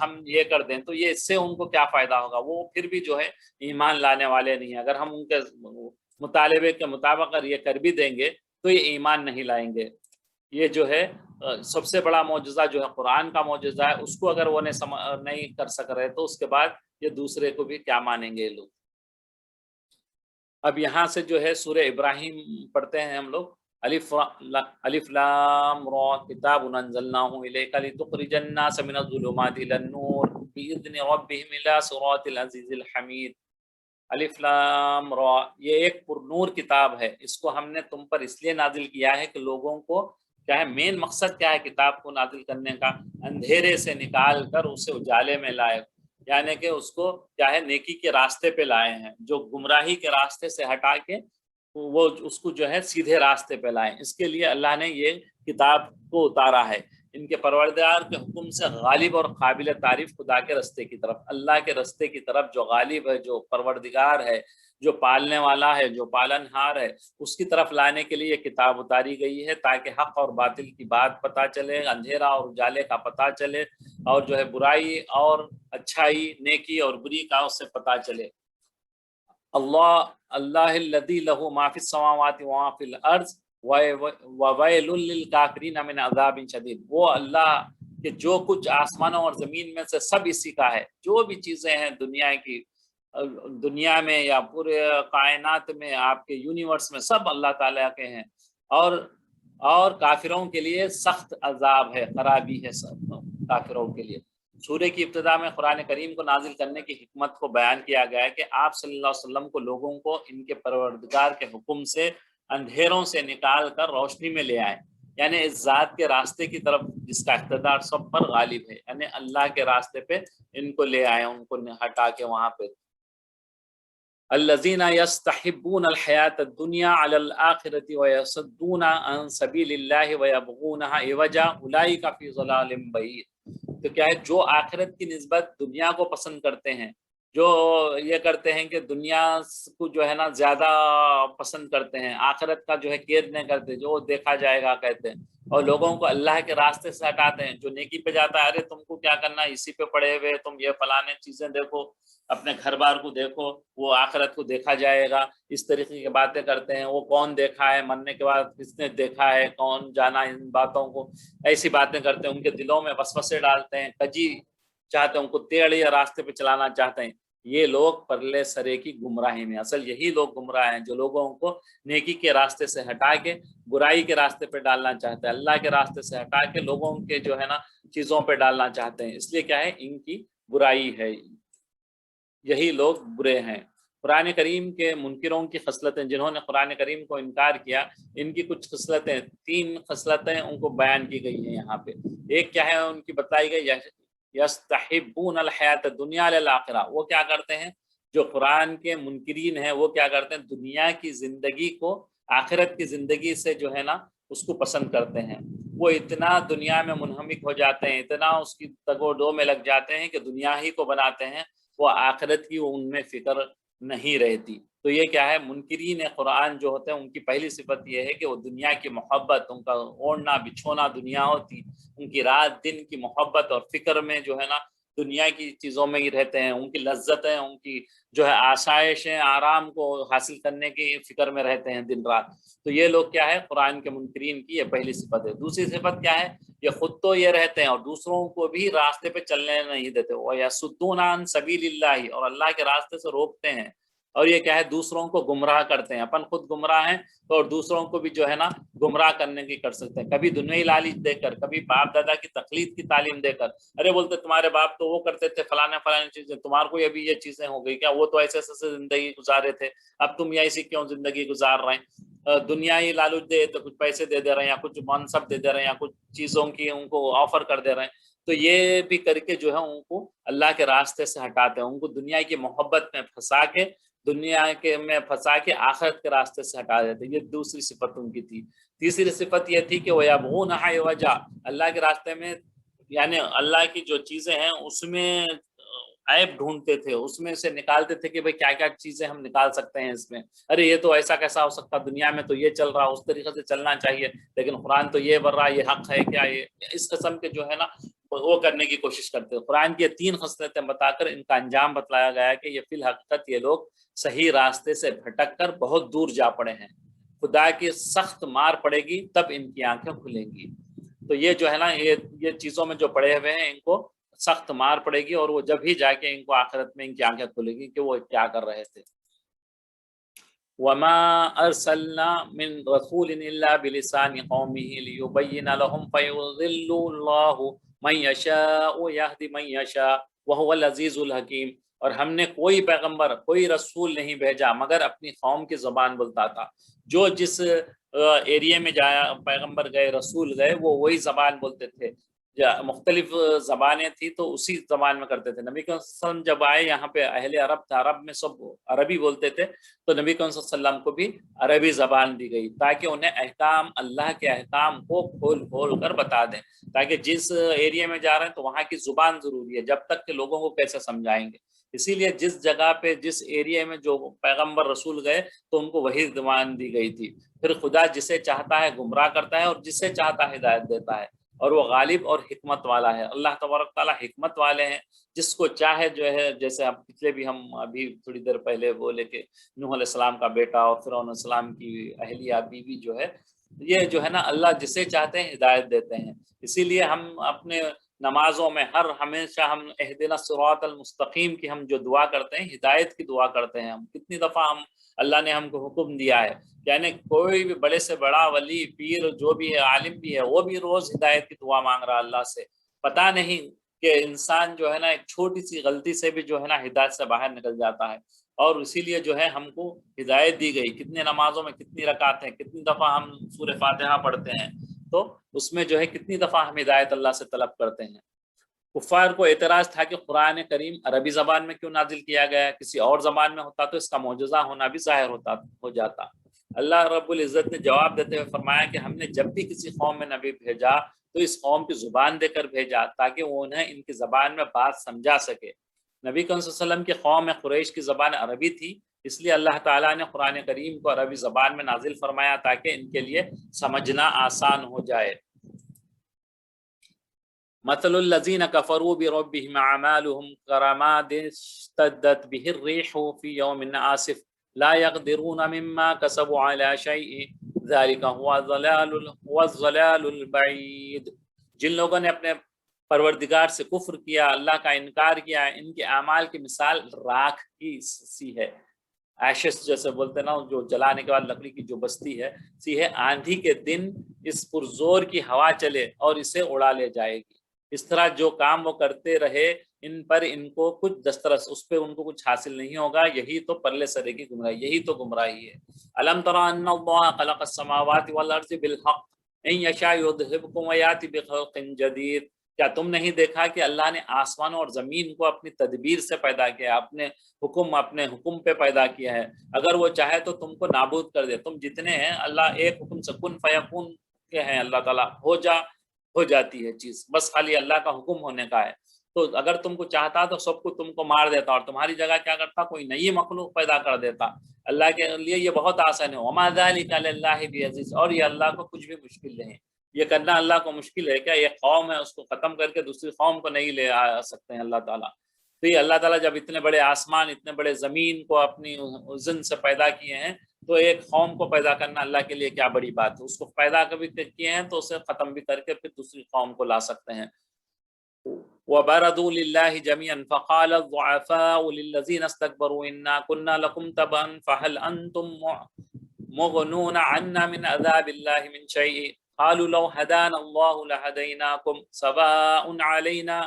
ہم یہ کر دیں تو یہ اس سے ان کو کیا فائدہ ہوگا، وہ پھر بھی جو ہے ایمان لانے والے نہیں ہیں۔ اگر ہم ان کے مطالبے کے مطابق اگر یہ کر بھی دیں گے تو یہ ایمان نہیں لائیں گے۔ یہ جو ہے سب سے بڑا معجزہ جو ہے قرآن کا معجزہ ہے، اس کو اگر وہ نہیں کر سک رہے تو اس کے بعد یہ دوسرے کو بھی کیا مانیں گے لوگ۔ اب یہاں سے جو ہے سورہ ابراہیم پڑھتے ہیں ہم لوگ۔ الف لام را کتاب انزلناه الیک لتخرج الناس من الظلمات الى النور باذن ربهم الى صراط العزیز الحمید۔ الف لام را، یہ ایک پر نور کتاب ہے، اس کو ہم نے تم پر اس لیے نازل کیا ہے کہ لوگوں کو کیا ہے، مین مقصد کیا ہے کتاب کو نازل کرنے کا، اندھیرے سے نکال کر اسے اجالے میں لائے، یعنی کہ اس کو کیا ہے نیکی کے راستے پہ لائے ہیں، جو گمراہی کے راستے سے ہٹا کے وہ اس کو جو ہے سیدھے راستے پہ لائیں۔ اس کے لیے اللہ نے یہ کتاب کو اتارا ہے، ان کے پروردگار کے حکم سے غالب اور قابل تعریف خدا کے رستے کی طرف، اللہ کے رستے کی طرف جو غالب ہے، جو پروردگار ہے، جو پالنے والا ہے، جو پالن ہار ہے، اس کی طرف لانے کے لیے یہ کتاب اتاری گئی ہے تاکہ حق اور باطل کی بات پتہ چلے، اندھیرا اور اجالے کا پتہ چلے، اور جو ہے برائی اور اچھائی، نیکی اور بری کا اس سے پتہ چلے۔ اللہ الذی لہ ما فی السماوات و ما فی الارض وویل للکافرین من عذاب شدید، وہ اللہ کہ جو کچھ آسمانوں اور زمین میں سے سب اسی کا ہے، جو بھی چیزیں ہیں دنیا میں یا پورے کائنات میں، آپ کے یونیورس میں، سب اللہ تعالیٰ کے ہیں، اور کافروں کے لیے سخت عذاب ہے، خرابی ہے سب کافروں کے لیے۔ سورہ کی ابتدا میں قرآن کریم کو نازل کرنے کی حکمت کو بیان کیا گیا ہے کہ آپ صلی اللہ علیہ وسلم کو لوگوں کو ان کے پروردگار کے حکم سے اندھیروں سے نکال کر روشنی میں لے آئیں، یعنی اس ذات کے راستے کی طرف جس کا اقتدار سب پر غالب ہے، یعنی اللہ کے راستے پہ ان کو لے آئیں، ان کو ہٹا کے وہاں پہ۔ الذین یستحبون الحیاۃ الدنیا علی الآخرۃ ویصدون عن سبیل اللہ ویبغونها عوجا اولئک فی ضلال بعید۔ تو کیا ہے، جو آخرت کی نسبت دنیا کو پسند کرتے ہیں، جو یہ کرتے ہیں کہ دنیا کو جو ہے نا زیادہ پسند کرتے ہیں، آخرت کا جو ہے قید نہیں کرتے، جو دیکھا جائے گا کہتے ہیں، اور لوگوں کو اللہ کے راستے سے ہٹاتے ہیں، جو نیکی پہ جاتا ہے، ارے تم کو کیا کرنا، اسی پہ پڑے ہوئے، تم یہ فلانے چیزیں دیکھو، اپنے گھر بار کو دیکھو، وہ آخرت کو دیکھا جائے گا، اس طریقے کی باتیں کرتے ہیں۔ وہ کون دیکھا ہے، مرنے کے بعد کس نے دیکھا ہے، کون جانا ان باتوں کو، ایسی باتیں کرتے ہیں، ان کے دلوں میں وسوسے ڈالتے ہیں، کجی چاہتے ہیں، ان کو ٹیڑھے راستے پہ چلانا چاہتے ہیں۔ یہ لوگ پرلے سرے کی گمراہی میں، اصل یہی لوگ گمراہ ہیں جو لوگوں کو نیکی کے راستے سے ہٹا کے برائی کے راستے پہ ڈالنا چاہتے ہیں، اللہ کے راستے سے ہٹا کے لوگوں کے جو ہے نا چیزوں پہ ڈالنا چاہتے ہیں، اس لیے کیا ہے، ان کی برائی ہے، یہی لوگ برے ہیں۔ قرآن کریم کے منکروں کی خصلتیں، جنہوں نے قرآن کریم کو انکار کیا، ان کی کچھ خصلتیں، 3 خصلتیں ان کو بیان کی گئی ہیں یہاں پہ۔ ایک کیا ہے ان کی بتائی گئی، یستحبون الحیات الدنیا علی الآخرہ، وہ کیا کرتے ہیں، جو قرآن کے منکرین ہیں وہ کیا کرتے ہیں، دنیا کی زندگی کو آخرت کی زندگی سے جو ہے نا اس کو پسند کرتے ہیں. وہ اتنا دنیا میں منہمک ہو جاتے ہیں، اتنا اس کی تگ و دو میں لگ جاتے ہیں کہ دنیا ہی کو بناتے ہیں، وہ آخرت کی ان میں فکر نہیں رہتی. تو یہ کیا ہے، منکرین قرآن جو ہوتے ہیں ان کی پہلی صفت یہ ہے کہ وہ دنیا کی محبت، ان کا اوڑھنا بچھونا دنیا ہوتی، ان کی رات دن کی محبت اور فکر میں جو ہے نا دنیا کی چیزوں میں ہی رہتے ہیں، ان کی لذتیں، ان کی جو ہے آسائشیں، آرام کو حاصل کرنے کی فکر میں رہتے ہیں دن رات. تو یہ لوگ کیا ہے، قرآن کے منکرین کی یہ پہلی صفت ہے. دوسری صفت کیا ہے، یہ خود تو یہ رہتے ہیں اور دوسروں کو بھی راستے پہ چلنے نہیں دیتے. وَيَصُدُّونَ عَن سَبِيلِ اللَّهِ، اور اللہ کے راستے سے روکتے ہیں. اور یہ کیا ہے، دوسروں کو گمراہ کرتے ہیں. اپن خود گمراہ ہیں تو اور دوسروں کو بھی جو ہے نا گمراہ کرنے کی کر سکتے ہیں، کبھی دنیائی لالچ دے کر، کبھی باپ دادا کی تقلید کی تعلیم دے کر. ارے بولتے تمہارے باپ تو وہ کرتے تھے فلانے چیزیں، تمہارے کو ابھی یہ چیزیں ہو گئی کیا، وہ تو ایسے ایسے زندگی گزارے تھے، اب تم یہ ایسی کیوں زندگی گزار رہے ہیں. دنیائی لالچ دے تو کچھ پیسے دے دے رہے ہیں، یا کچھ منصب دے دے رہے ہیں، یا کچھ چیزوں کی ان کو آفر کر دے رہے ہیں. تو یہ بھی کر کے جو ہے ان کو اللہ کے راستے سے ہٹاتے ہیں، ان کو دنیا کی محبت میں پھنسا کے، دنیا کے میں پھنسا کے آخرت کے راستے سے ہٹا دیتے. یہ دوسری صفت ان کی تھی. تیسری صفت یہ تھی کہ وہ یبغون عوجا، اللہ کے راستے میں یعنی اللہ کی جو چیزیں ہیں اس میں عیب ڈھونڈتے تھے، اس میں سے نکالتے تھے کہ بھئی کیا کیا چیزیں ہم نکال سکتے ہیں اس میں. ارے یہ تو ایسا کیسا ہو سکتا، دنیا میں تو یہ چل رہا، اس طریقے سے چلنا چاہیے، لیکن قرآن تو یہ بڑھ رہا، یہ حق ہے کیا، یہ اس قسم کے جو ہے نا وہ کرنے کی کوشش کرتے ہیں. قرآن کی 3 خصلتیں بتا کر ان کا انجام بتلایا گیا ہے کہ یہ فی الحقیقت یہ لوگ صحیح راستے سے بھٹک کر بہت دور جا پڑے ہیں. خدا کی سخت مار پڑے گی تب ان کی آنکھیں کھلیں گی. تو یہ جو ہے نا یہ چیزوں میں جو پڑے ہوئے ہیں ان کو سخت مار پڑے گی، اور وہ جب ہی جا کے ان کو آخرت میں ان کی آنکھیں کھلے گی کہ وہ کیا کر رہے تھے. وما ارسلنا من رسول الا بلسان قومه ليبين لهم فيضل الله من يشاء ويهدي من يشاء وهو العزيز الحكيم. اور ہم نے کوئی پیغمبر، کوئی رسول نہیں بھیجا مگر اپنی قوم کی زبان بولتا تھا. جو جس ایریا میں جایا پیغمبر گئے، رسول گئے، وہ وہی زبان بولتے تھے. مختلف زبانیں تھی تو اسی زبان میں کرتے تھے. نبی کریم صلی اللہ علیہ وسلم جب آئے یہاں پہ اہل عرب تھا، عرب میں سب عربی بولتے تھے، تو نبی کریم صلی اللہ علیہ وسلم کو بھی عربی زبان دی گئی تاکہ انہیں احکام، اللہ کے احکام کو کھول کھول کر بتا دیں، تاکہ جس ایریا میں جا رہے ہیں تو وہاں کی زبان ضروری ہے، جب تک کہ لوگوں کو کیسے سمجھائیں گے. اسی لیے جس جگہ پہ جس ایریا میں جو پیغمبر رسول گئے تو ان کو وہی زبان دی گئی تھی. پھر خدا جسے چاہتا ہے گمراہ کرتا ہے اور جسے چاہتا ہے ہدایت دیتا ہے، اور وہ غالب اور حکمت والا ہے. اللہ تبارک تعالیٰ حکمت والے ہیں، جس کو چاہے جو ہے، جیسے اب پچھلے بھی ہم ابھی تھوڑی دیر پہلے بولے کہ نوح علیہ السلام کا بیٹا اور فرعون علیہ السلام کی اہلیہ بیوی جو ہے، یہ جو ہے نا اللہ جسے چاہتے ہیں ہدایت دیتے ہیں. اسی لیے ہم اپنے نمازوں میں ہمیشہ ہم اہدنا الصراط المستقیم کی ہم جو دعا کرتے ہیں، ہدایت کی دعا کرتے ہیں. ہم کتنی دفعہ اللہ نے ہم کو حکم دیا ہے، یعنی کوئی بھی بڑے سے بڑا ولی، پیر، جو بھی ہے، عالم بھی ہے، وہ بھی روز ہدایت کی دعا مانگ رہا اللہ سے. پتہ نہیں کہ انسان جو ہے نا ایک چھوٹی سی غلطی سے بھی جو ہے نا ہدایت سے باہر نکل جاتا ہے. اور اسی لیے جو ہے ہم کو ہدایت دی گئی. کتنے نمازوں میں کتنی رکعت ہیں، کتنی دفعہ ہم سورہ فاتحہ پڑھتے ہیں، تو اس میں جو ہے کتنی دفعہ ہم ہدایت اللہ سے طلب کرتے ہیں. کفار کو اعتراض تھا کہ قرآن کریم عربی زبان میں کیوں نازل کیا گیا ہے، کسی اور زبان میں ہوتا تو اس کا معجزہ ہونا بھی ظاہر ہو جاتا. اللہ رب العزت نے جواب دیتے ہوئے فرمایا کہ ہم نے جب بھی کسی قوم میں نبی بھیجا تو اس قوم کی زبان دے کر بھیجا تاکہ وہ انہیں ان کی زبان میں بات سمجھا سکے. نبی کریم صلی اللہ علیہ وسلم کی قوم قریش کی زبان عربی تھی، اس لیے اللہ تعالیٰ نے قرآن کریم کو عربی زبان میں نازل فرمایا تاکہ ان کے لیے سمجھنا آسان ہو جائے. مثل الذین کفروا بربهم اعمالهم كرماد اشتدت به الريح في يوم عاصف لا يقدرون مما كسبوا على شيء ذلك هو الضلال البعید. جن لوگوں نے اپنے پروردگار سے کفر کیا، اللہ کا انکار کیا، ان کے اعمال کی مثال راکھ کی سی ہے. ایشز جیسے بولتے نا، جو جلانے کے بعد لکڑی کی جو بستی ہے، سی ہے. آندھی کے دن اس پرزور کی ہوا چلے اور اسے اڑا لے جائے گی. اس طرح جو کام وہ کرتے رہے ان پر ان کو کچھ دسترس، اس پہ ان کو کچھ حاصل نہیں ہوگا. یہی تو پرلے سرے کی گمراہی، یہی تو گمراہی ہے. الم تر ان اللہ خلق السماوات والارض بالحق ان یشاء یذهبکم ویأتی بخلق جدید. کیا تم نہیں دیکھا کہ اللہ نے آسمانوں اور زمین کو اپنی تدبیر سے پیدا کیا، اپنے حکم پہ پیدا کیا ہے؟ اگر وہ چاہے تو تم کو نابود کر دے، تم جتنے ہیں اللہ ایک حکم سے کن فیکون کے ہیں، اللہ تعالیٰ ہو جاتی ہے چیز، بس خالی اللہ کا حکم ہونے کا ہے۔ تو اگر تم کو چاہتا تو سب کو تم کو مار دیتا اور تمہاری جگہ کیا کرتا، کوئی نئی مخلوق پیدا کر دیتا۔ اللہ کے لیے یہ بہت آسان ہے، وما ذلک علی اللہ بعزیز، اور یہ اللہ کو کچھ بھی مشکل نہیں، یہ کرنا اللہ کو مشکل ہے کیا؟ یہ قوم ہے، اس کو ختم کر کے دوسری قوم کو نہیں لے آ سکتے ہیں اللہ تعالیٰ۔ تو یہ اللہ تعالیٰ جب اتنے بڑے آسمان، اتنے بڑے زمین کو اپنی اذن سے پیدا کیے ہیں، تو ایک قوم کو پیدا کرنا اللہ کے لیے کیا بڑی بات ہے؟ اس کو پیدا کبھی کیے ہیں تو اسے ختم بھی کر کے پھر دوسری قوم کو لا سکتے ہیں۔ وَبَرَزُوا لِلَّهِ جَمِيعًا فَقَالَ الضُّعَفَاءُ لِلَّذِينَ اسْتَكْبَرُوا إِنَّا كُنَّا لَكُمْ تَبَعًا فَهَلْ أَنْتُمْ مُغْنُونَ عَنَّا مِنْ عَذَابِ اللَّهِ مِنْ شَيْءٍ قَالُوا لَوْ هَدَانَا اللَّهُ لَهَدَيْنَاكُمْ سَوَاءٌ عَلَيْنَا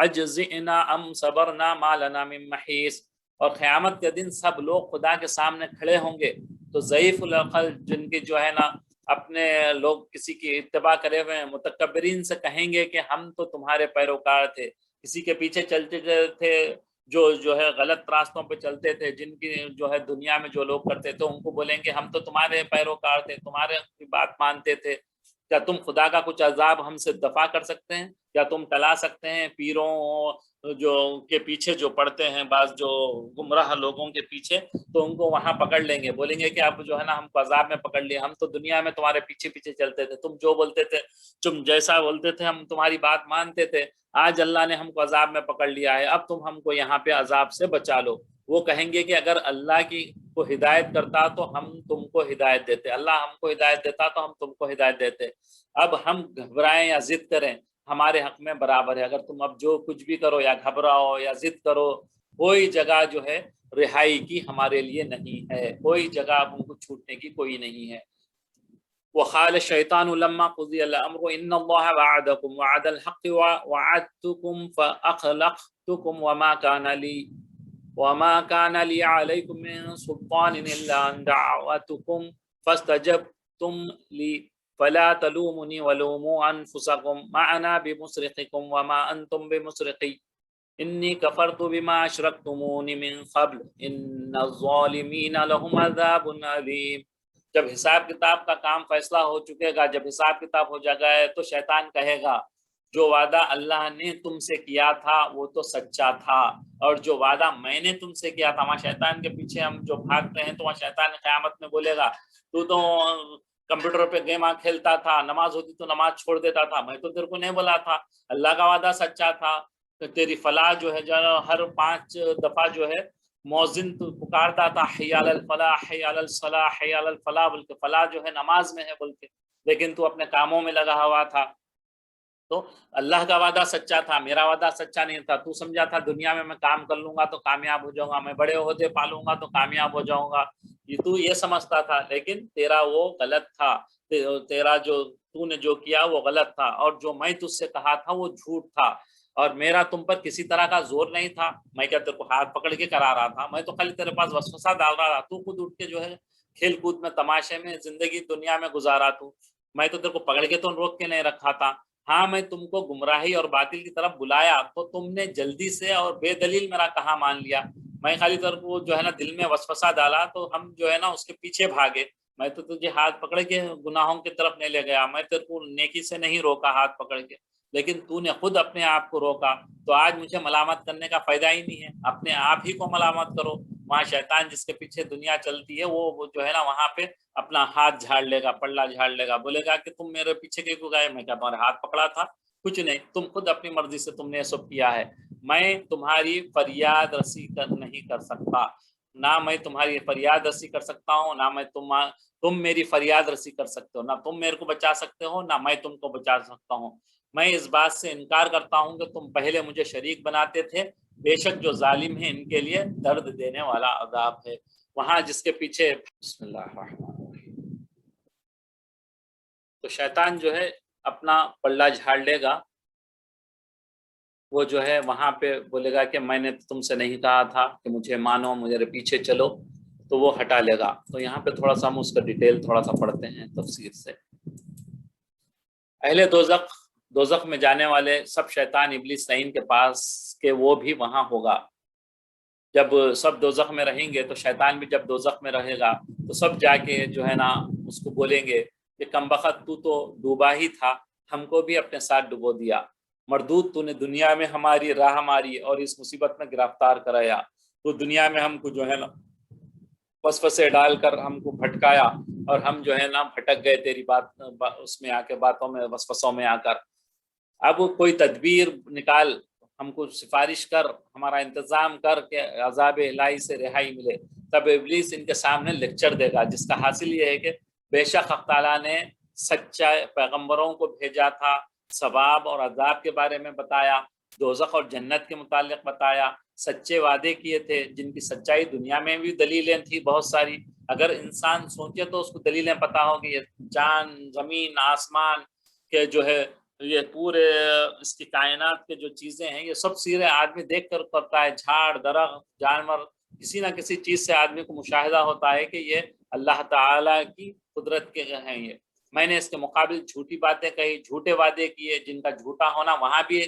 أَجْزِئْنَا أَمْ صَبَرْنَا مَا لَنَا مِن مَحِيصٍ۔ اور قیامت کے دن سب لوگ خدا کے سامنے کھڑے ہوں گے تو ضعیف العقل، جن کی جو ہے نا اپنے لوگ کسی کی اتباع کرے ہوئے ہیں، متکبرین سے کہیں گے کہ ہم تو تمہارے پیروکار تھے، کسی کے پیچھے چلتے تھے جو ہے غلط راستوں پہ چلتے تھے، جن کی جو ہے دنیا میں جو لوگ کرتے تھے ان کو بولیں گے ہم تو تمہارے پیروکار تھے، تمہارے بات مانتے تھے۔ کیا تم خدا کا کچھ عذاب ہم سے دفع کر سکتے ہیں؟ کیا تم ٹلا سکتے ہیں پیروں جو کے پیچھے جو پڑتے ہیں، بعض جو گمراہ لوگوں کے پیچھے، تو ان کو وہاں پکڑ لیں گے، بولیں گے کہ اب جو ہے نا ہم کو عذاب میں پکڑ لیے، ہم تو دنیا میں تمہارے پیچھے پیچھے چلتے تھے، تم جو بولتے تھے، تم جیسا بولتے تھے ہم تمہاری بات مانتے تھے، آج اللہ نے ہم کو عذاب میں پکڑ لیا ہے، اب تم ہم کو یہاں پہ عذاب سے بچا لو۔ وہ کہیں گے کہ اگر اللہ کی کو ہدایت کرتا تو ہم تم کو ہدایت دیتے، اللہ ہم کو ہدایت دیتا تو ہم تم کو ہدایت دیتے، اب ہم گھبرائیں یا ضد کریں ہمارے حق میں برابر ہے، اگر تم اب جو کچھ بھی کرو یا گھبراؤ یا ضد کرو، کوئی جگہ جو ہے رہائی کی ہمارے لیے نہیں ہے، کوئی جگہ ہم کو چھوٹنے کی کوئی نہیں ہے۔ وقال الشیطان لما قضی الامر ان اللہ وعدکم وعد الحق وعدتکم فاخلفتکم وما كان لي عليكم من سلطان الا ان دعوتكم فاستجبتم لي فلا تلوموني ولوموا انفسكم ما انا بمصرخكم وما انتم بمصرخي انی کفرت بما اشرکتمون من قبل ان الظالمین لهم عذاب علیم۔ جب حساب کتاب کا کام فیصلہ ہو چکے گا، جب حساب کتاب ہو جائے گا تو شیطان کہے گا جو وعدہ اللہ نے تم سے کیا تھا وہ تو سچا تھا، اور جو وعدہ میں نے تم سے کیا تھا، وہاں شیطان کے پیچھے ہم جو بھاگتے ہیں تو وہاں شیطان قیامت میں بولے گا تو کمپیوٹر پہ گیم کھیلتا تھا، نماز ہوتی تو نماز چھوڑ دیتا تھا، میں تو تیرے کو نہیں بولا تھا، اللہ کا وعدہ سچا تھا، تیری فلاح جو ہے ہر 5 دفعہ جو ہے مؤذن تو پکارتا تھا حی علی الفلاح حی علی الصلاح حی علی الفلاح، بلکہ فلاح جو ہے نماز میں ہے بلکہ، لیکن تو اپنے کاموں میں لگا ہوا تھا۔ تو اللہ کا وعدہ سچا تھا، میرا وعدہ سچا نہیں تھا، تو سمجھا تھا دنیا میں کام کر لوں گا تو کامیاب ہو جاؤں گا، میں بڑے عہدے پالوں گا تو کامیاب ہو جاؤں گا، تو یہ سمجھتا تھا، لیکن تیرا وہ غلط تھا، تیرا جو تو نے جو کیا وہ غلط تھا، اور جو میں تجھ سے کہا تھا وہ جھوٹ تھا، اور میرا تم پر کسی طرح کا زور نہیں تھا، میں کیا تیرے کو ہاتھ پکڑ کے کرا رہا تھا، میں تو خالی تیرے پاس وسوسہ ڈال رہا تھا، تو خود اٹھ کے جو ہے کھیل کود میں تماشے میں زندگی دنیا میں گزارا، تو میں تو تیرے کو پکڑ کے تو روک کے نہیں رکھا تھا، ہاں میں تم کو گمراہی اور باطل کی طرف بلایا تو تم نے جلدی سے اور بے دلیل میرا کہا مان لیا، میں خالی تیرے کو جو ہے نا دل میں وسوسہ ڈالا تو ہم جو ہے نا اس کے پیچھے بھاگے، میں تو تجھے ہاتھ پکڑ کے گناہوں کی طرف نہیں لے گیا، میں تیرے کو نیکی سے نہیں روکا ہاتھ پکڑ کے، لیکن تو نے خود اپنے آپ کو روکا، تو آج مجھے ملامت کرنے کا فائدہ ہی نہیں ہے، اپنے آپ ہی کو ملامت کرو۔ وہاں شیطان جس کے پیچھے دنیا چلتی ہے وہ جو ہے نا وہاں پہ اپنا ہاتھ جھاڑ لے گا، پلڑا جھاڑ لے گا، بولے گا کہ تم میرے پیچھے کیوں گئے، میں کیا تمہارے ہاتھ پکڑا تھا؟ کچھ نہیں، تم خود اپنی مرضی سے تم نے یہ سب کیا ہے، میں تمہاری فریاد رسی نہیں کر سکتا، نہ میں تمہاری فریاد رسی کر سکتا ہوں، نہ میں تم میری فریاد رسی کر سکتے ہو، نہ تم میرے کو بچا سکتے ہو، نہ میں تم کو بچا سکتا ہوں، میں اس بات سے انکار کرتا ہوں کہ تم پہلے مجھے شریک بناتے تھے، بے شک جو ظالم ہیں ان کے لیے درد دینے والا عذاب ہے۔ وہاں جس کے پیچھے بسم اللہ الرحمن الرحیم، تو شیطان جو ہے اپنا پلڑا جھاڑ لے گا، وہ جو ہے وہاں پہ بولے گا کہ میں نے تم سے نہیں کہا تھا کہ مجھے مانو، میرے پیچھے چلو، تو وہ ہٹا لے گا۔ تو یہاں پہ تھوڑا سا ہم اس کا ڈیٹیل تھوڑا سا پڑھتے ہیں تفسیر سے۔ اہل دوزخ دوزخ میں جانے والے سب شیطان ابلیس لعین کے پاس کہ وہ بھی وہاں ہوگا. جب سب دوزخ میں رہیں گے تو شیطان بھی جب دوزخ میں رہے گا تو سب جا کے جو ہے نا اس کو بولیں گے کہ کم بخت تو ڈوبا ہی تھا، ہم کو بھی اپنے ساتھ ڈبو دیا. مردود تو نے دنیا میں ہماری راہ ماری اور اس مصیبت میں گرفتار کرایا. تو دنیا میں ہم کو جو ہے نا وسوسے ڈال کر ہم کو بھٹکایا اور ہم جو ہے نا بھٹک گئے تیری بات اس میں آ کے، باتوں میں وسوسوں میں آ کر. اب کوئی تدبیر نکال، ہم کو سفارش کر، ہمارا انتظام کر کہ عذاب الہی سے رہائی ملے. تب ابلیس ان کے سامنے لیکچر دے گا، جس کا حاصل یہ ہے کہ بے شک حق تعالیٰ نے سچا پیغمبروں کو بھیجا تھا، ثواب اور عذاب کے بارے میں بتایا، دوزخ اور جنت کے متعلق بتایا، سچے وعدے کیے تھے جن کی سچائی دنیا میں بھی دلیلیں تھی بہت ساری. اگر انسان سوچے تو اس کو دلیلیں پتہ ہوگی. یہ چاند، زمین، آسمان کے جو ہے یہ پورے اس کی کائنات کے جو چیزیں ہیں یہ سب سیرے آدمی دیکھ کر کرتا ہے. جھاڑ، درخت، جانور، کسی نہ کسی چیز سے آدمی کو مشاہدہ ہوتا ہے کہ یہ اللہ تعالیٰ کی قدرت کے ہیں. یہ میں نے اس کے مقابل جھوٹی باتیں کہی، جھوٹے وعدے کیے جن کا جھوٹا ہونا وہاں بھی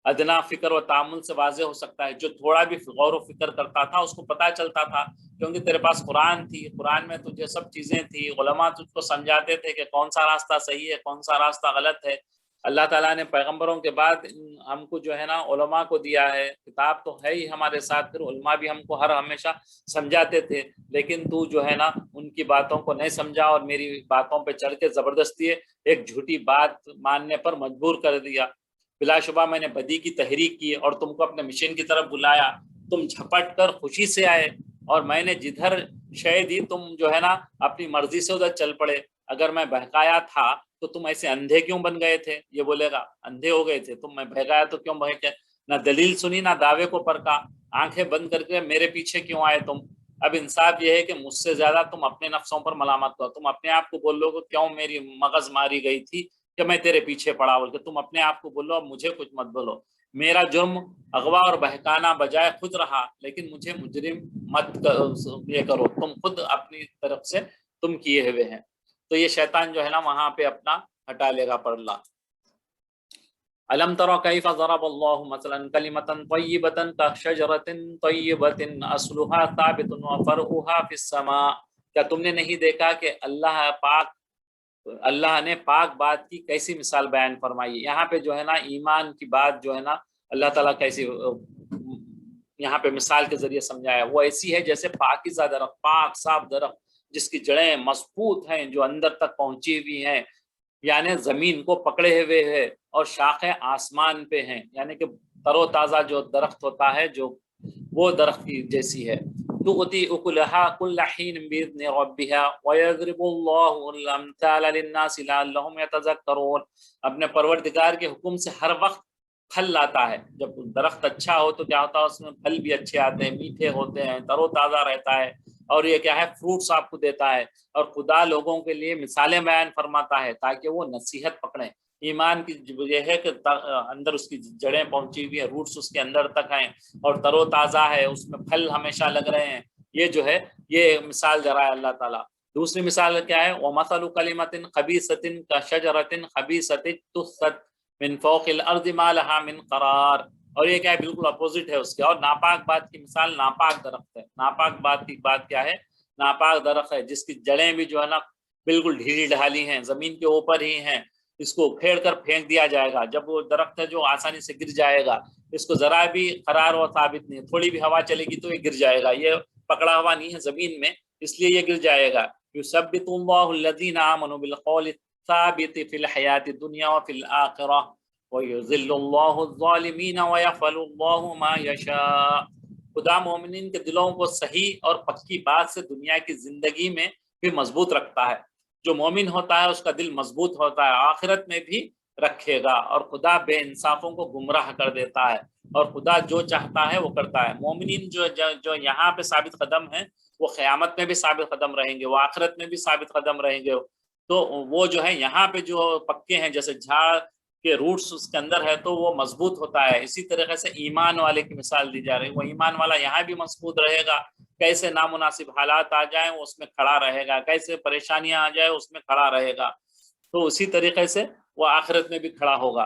ادنا فکر و تعامل سے واضح ہو سکتا ہے. جو تھوڑا بھی غور و فکر کرتا تھا اس کو پتہ چلتا تھا، کیونکہ تیرے پاس قرآن تھی، قرآن میں تجھے سب چیزیں تھی. علماء تجھ کو سمجھاتے تھے کہ کون سا راستہ صحیح ہے، کون سا راستہ غلط ہے. اللہ تعالیٰ نے پیغمبروں کے بعد ہم کو جو ہے نا علماء کو دیا ہے. کتاب تو ہے ہی ہمارے ساتھ، پھر علماء بھی ہم کو ہمیشہ سمجھاتے تھے. لیکن تو جو ہے نا ان کی باتوں کو نہیں سمجھا اور میری باتوں پہ چڑھ کے زبردستی ایک جھوٹی بات ماننے پر مجبور کر دیا. بلا شبہ میں نے بدی کی تحریک کی اور تم کو اپنے مشن کی طرف بلایا. تم جھپٹ کر خوشی سے آئے اور میں نے جدھر شے دی تم جو ہے نا اپنی مرضی سے ادھر چل پڑے. اگر میں بہکایا تھا تو تم ایسے اندھے کیوں بن گئے تھے؟ یہ بولے گا اندھے ہو گئے تھے تم، میں بہکایا تو کیوں بہکے؟ نہ دلیل سنی نہ دعوے کو پرکھا، آنکھیں بند کر کے میرے پیچھے کیوں آئے تم؟ اب انصاف یہ ہے کہ مجھ سے زیادہ تم اپنے نفسوں پر ملامت کرو. تم اپنے آپ کو بول لو کہ کیوں میری مغز ماری گئی تھی کہ میں تیرے پیچھے پڑا بول کے. تم اپنے آپ کو بولو، اب مجھے کچھ مت بولو. میرا جرم اغوا اور بہکانا بجائے خود رہا، لیکن مجھے مجرم مت یہ کرو. تم خود اپنی طرف سے تم کیے ہوئے ہیں. تو یہ شیطان جو ہے نا وہاں پہ اپنا ہٹا لے گا پڑھ لا. الم تر کیف ضرب اللہ مثلا کلمۃ طیبۃ کشجرۃ طیبۃ اصلها ثابت وفرعها فی السماء. کیا تم نے نہیں دیکھا کہ اللہ نے پاک بات کی کیسی مثال بیان فرمائی. یہاں پہ جو ہے نا ایمان کی بات جو ہے نا اللہ تعالیٰ کیسی یہاں پہ مثال کے ذریعے سمجھایا. وہ ایسی ہے جیسے پاکیزہ درخت، پاک صاف درخت جس کی جڑیں مضبوط ہیں، جو اندر تک پہنچی ہوئی ہیں، یعنی زمین کو پکڑے ہوئے ہے، اور شاخیں آسمان پہ ہیں، یعنی کہ تر و تازہ جو درخت ہوتا ہے جو وہ درخت کی جیسی ہے. تؤتی اکلها کل حین باذن ربها ویضرب اللہ الامثال للناس لعلهم یتذکرون. اپنے پروردگار کے حکم سے ہر وقت پھل لاتا ہے. جب درخت اچھا ہو تو کیا ہوتا ہے، اس میں پھل بھی اچھے آتے ہیں، میٹھے ہوتے ہیں، تر و تازہ رہتا ہے، اور یہ کیا ہے فروٹس آپ کو دیتا ہے. اور خدا لوگوں کے لیے مثالیں بیان فرماتا ہے تاکہ وہ نصیحت پکڑیں. ایمان کی یہ ہے کہ اندر اس کی جڑیں پہنچی ہوئی ہیں، روٹس اس کے اندر تک ہیں اور تر و تازہ ہے، اس میں پھل ہمیشہ لگ رہے ہیں. یہ جو ہے یہ مثال ذرا ہے اللہ تعالیٰ. دوسری مثال کیا ہے، وَمَثَلُ كَلِمَةٍ خَبِيثَةٍ كَشَجَرَةٍ خَبِيثَةٍ تُثَّتْ مِنْ فَوْقِ الْأَرْضِ مَا لَهَا مِنْ قَرَارٍ. اور یہ کیا ہے، بالکل اپوزٹ ہے اس کے. اور ناپاک بات کی مثال ناپاک درخت ہے. ناپاک بات کی بات کیا ہے، ناپاک درخت ہے جس کی جڑیں بھی جو ہے نا بالکل ڈھیلی ڈھالی ہیں، زمین کے اوپر ہی ہیں. اس کو کھیڑ کر پھینک دیا جائے گا. جب وہ درخت ہے جو آسانی سے گر جائے گا، اس کو ذرا بھی قرار و ثابت نہیں، تھوڑی بھی ہوا چلے گی تو یہ گر جائے گا. یہ پکڑا ہوا نہیں ہے زمین میں، اس لیے یہ گر جائے گا. یثبت اللہ الذین آمنوا بالقول الثابت فی الحیات الدنیا وفی الآخرہ ویذل اللہ الظالمین ویفعل اللہ ما یشاء. خدا مومنین کے دلوں کو صحیح اور پکی بات سے دنیا کی زندگی میں بھی مضبوط رکھتا ہے. جو مومن ہوتا ہے اس کا دل مضبوط ہوتا ہے، آخرت میں بھی رکھے گا. اور خدا بے انصافوں کو گمراہ کر دیتا ہے، اور خدا جو چاہتا ہے وہ کرتا ہے. مومنین جو یہاں پہ ثابت قدم ہیں وہ قیامت میں بھی ثابت قدم رہیں گے، وہ آخرت میں بھی ثابت قدم رہیں گے. تو وہ جو ہے یہاں پہ جو پکے ہیں، جیسے جھاڑ کے روٹس اس کے اندر ہے تو وہ مضبوط ہوتا ہے. اسی طریقے سے ایمان والے کی مثال دی جا رہی ہے. وہ ایمان والا یہاں بھی مضبوط رہے گا، کیسے نامناسب حالات آ جائیں وہ اس میں کھڑا رہے گا، کیسے پریشانیاں آ جائیں اس میں کھڑا رہے گا. تو اسی طریقے سے وہ آخرت میں بھی کھڑا ہوگا.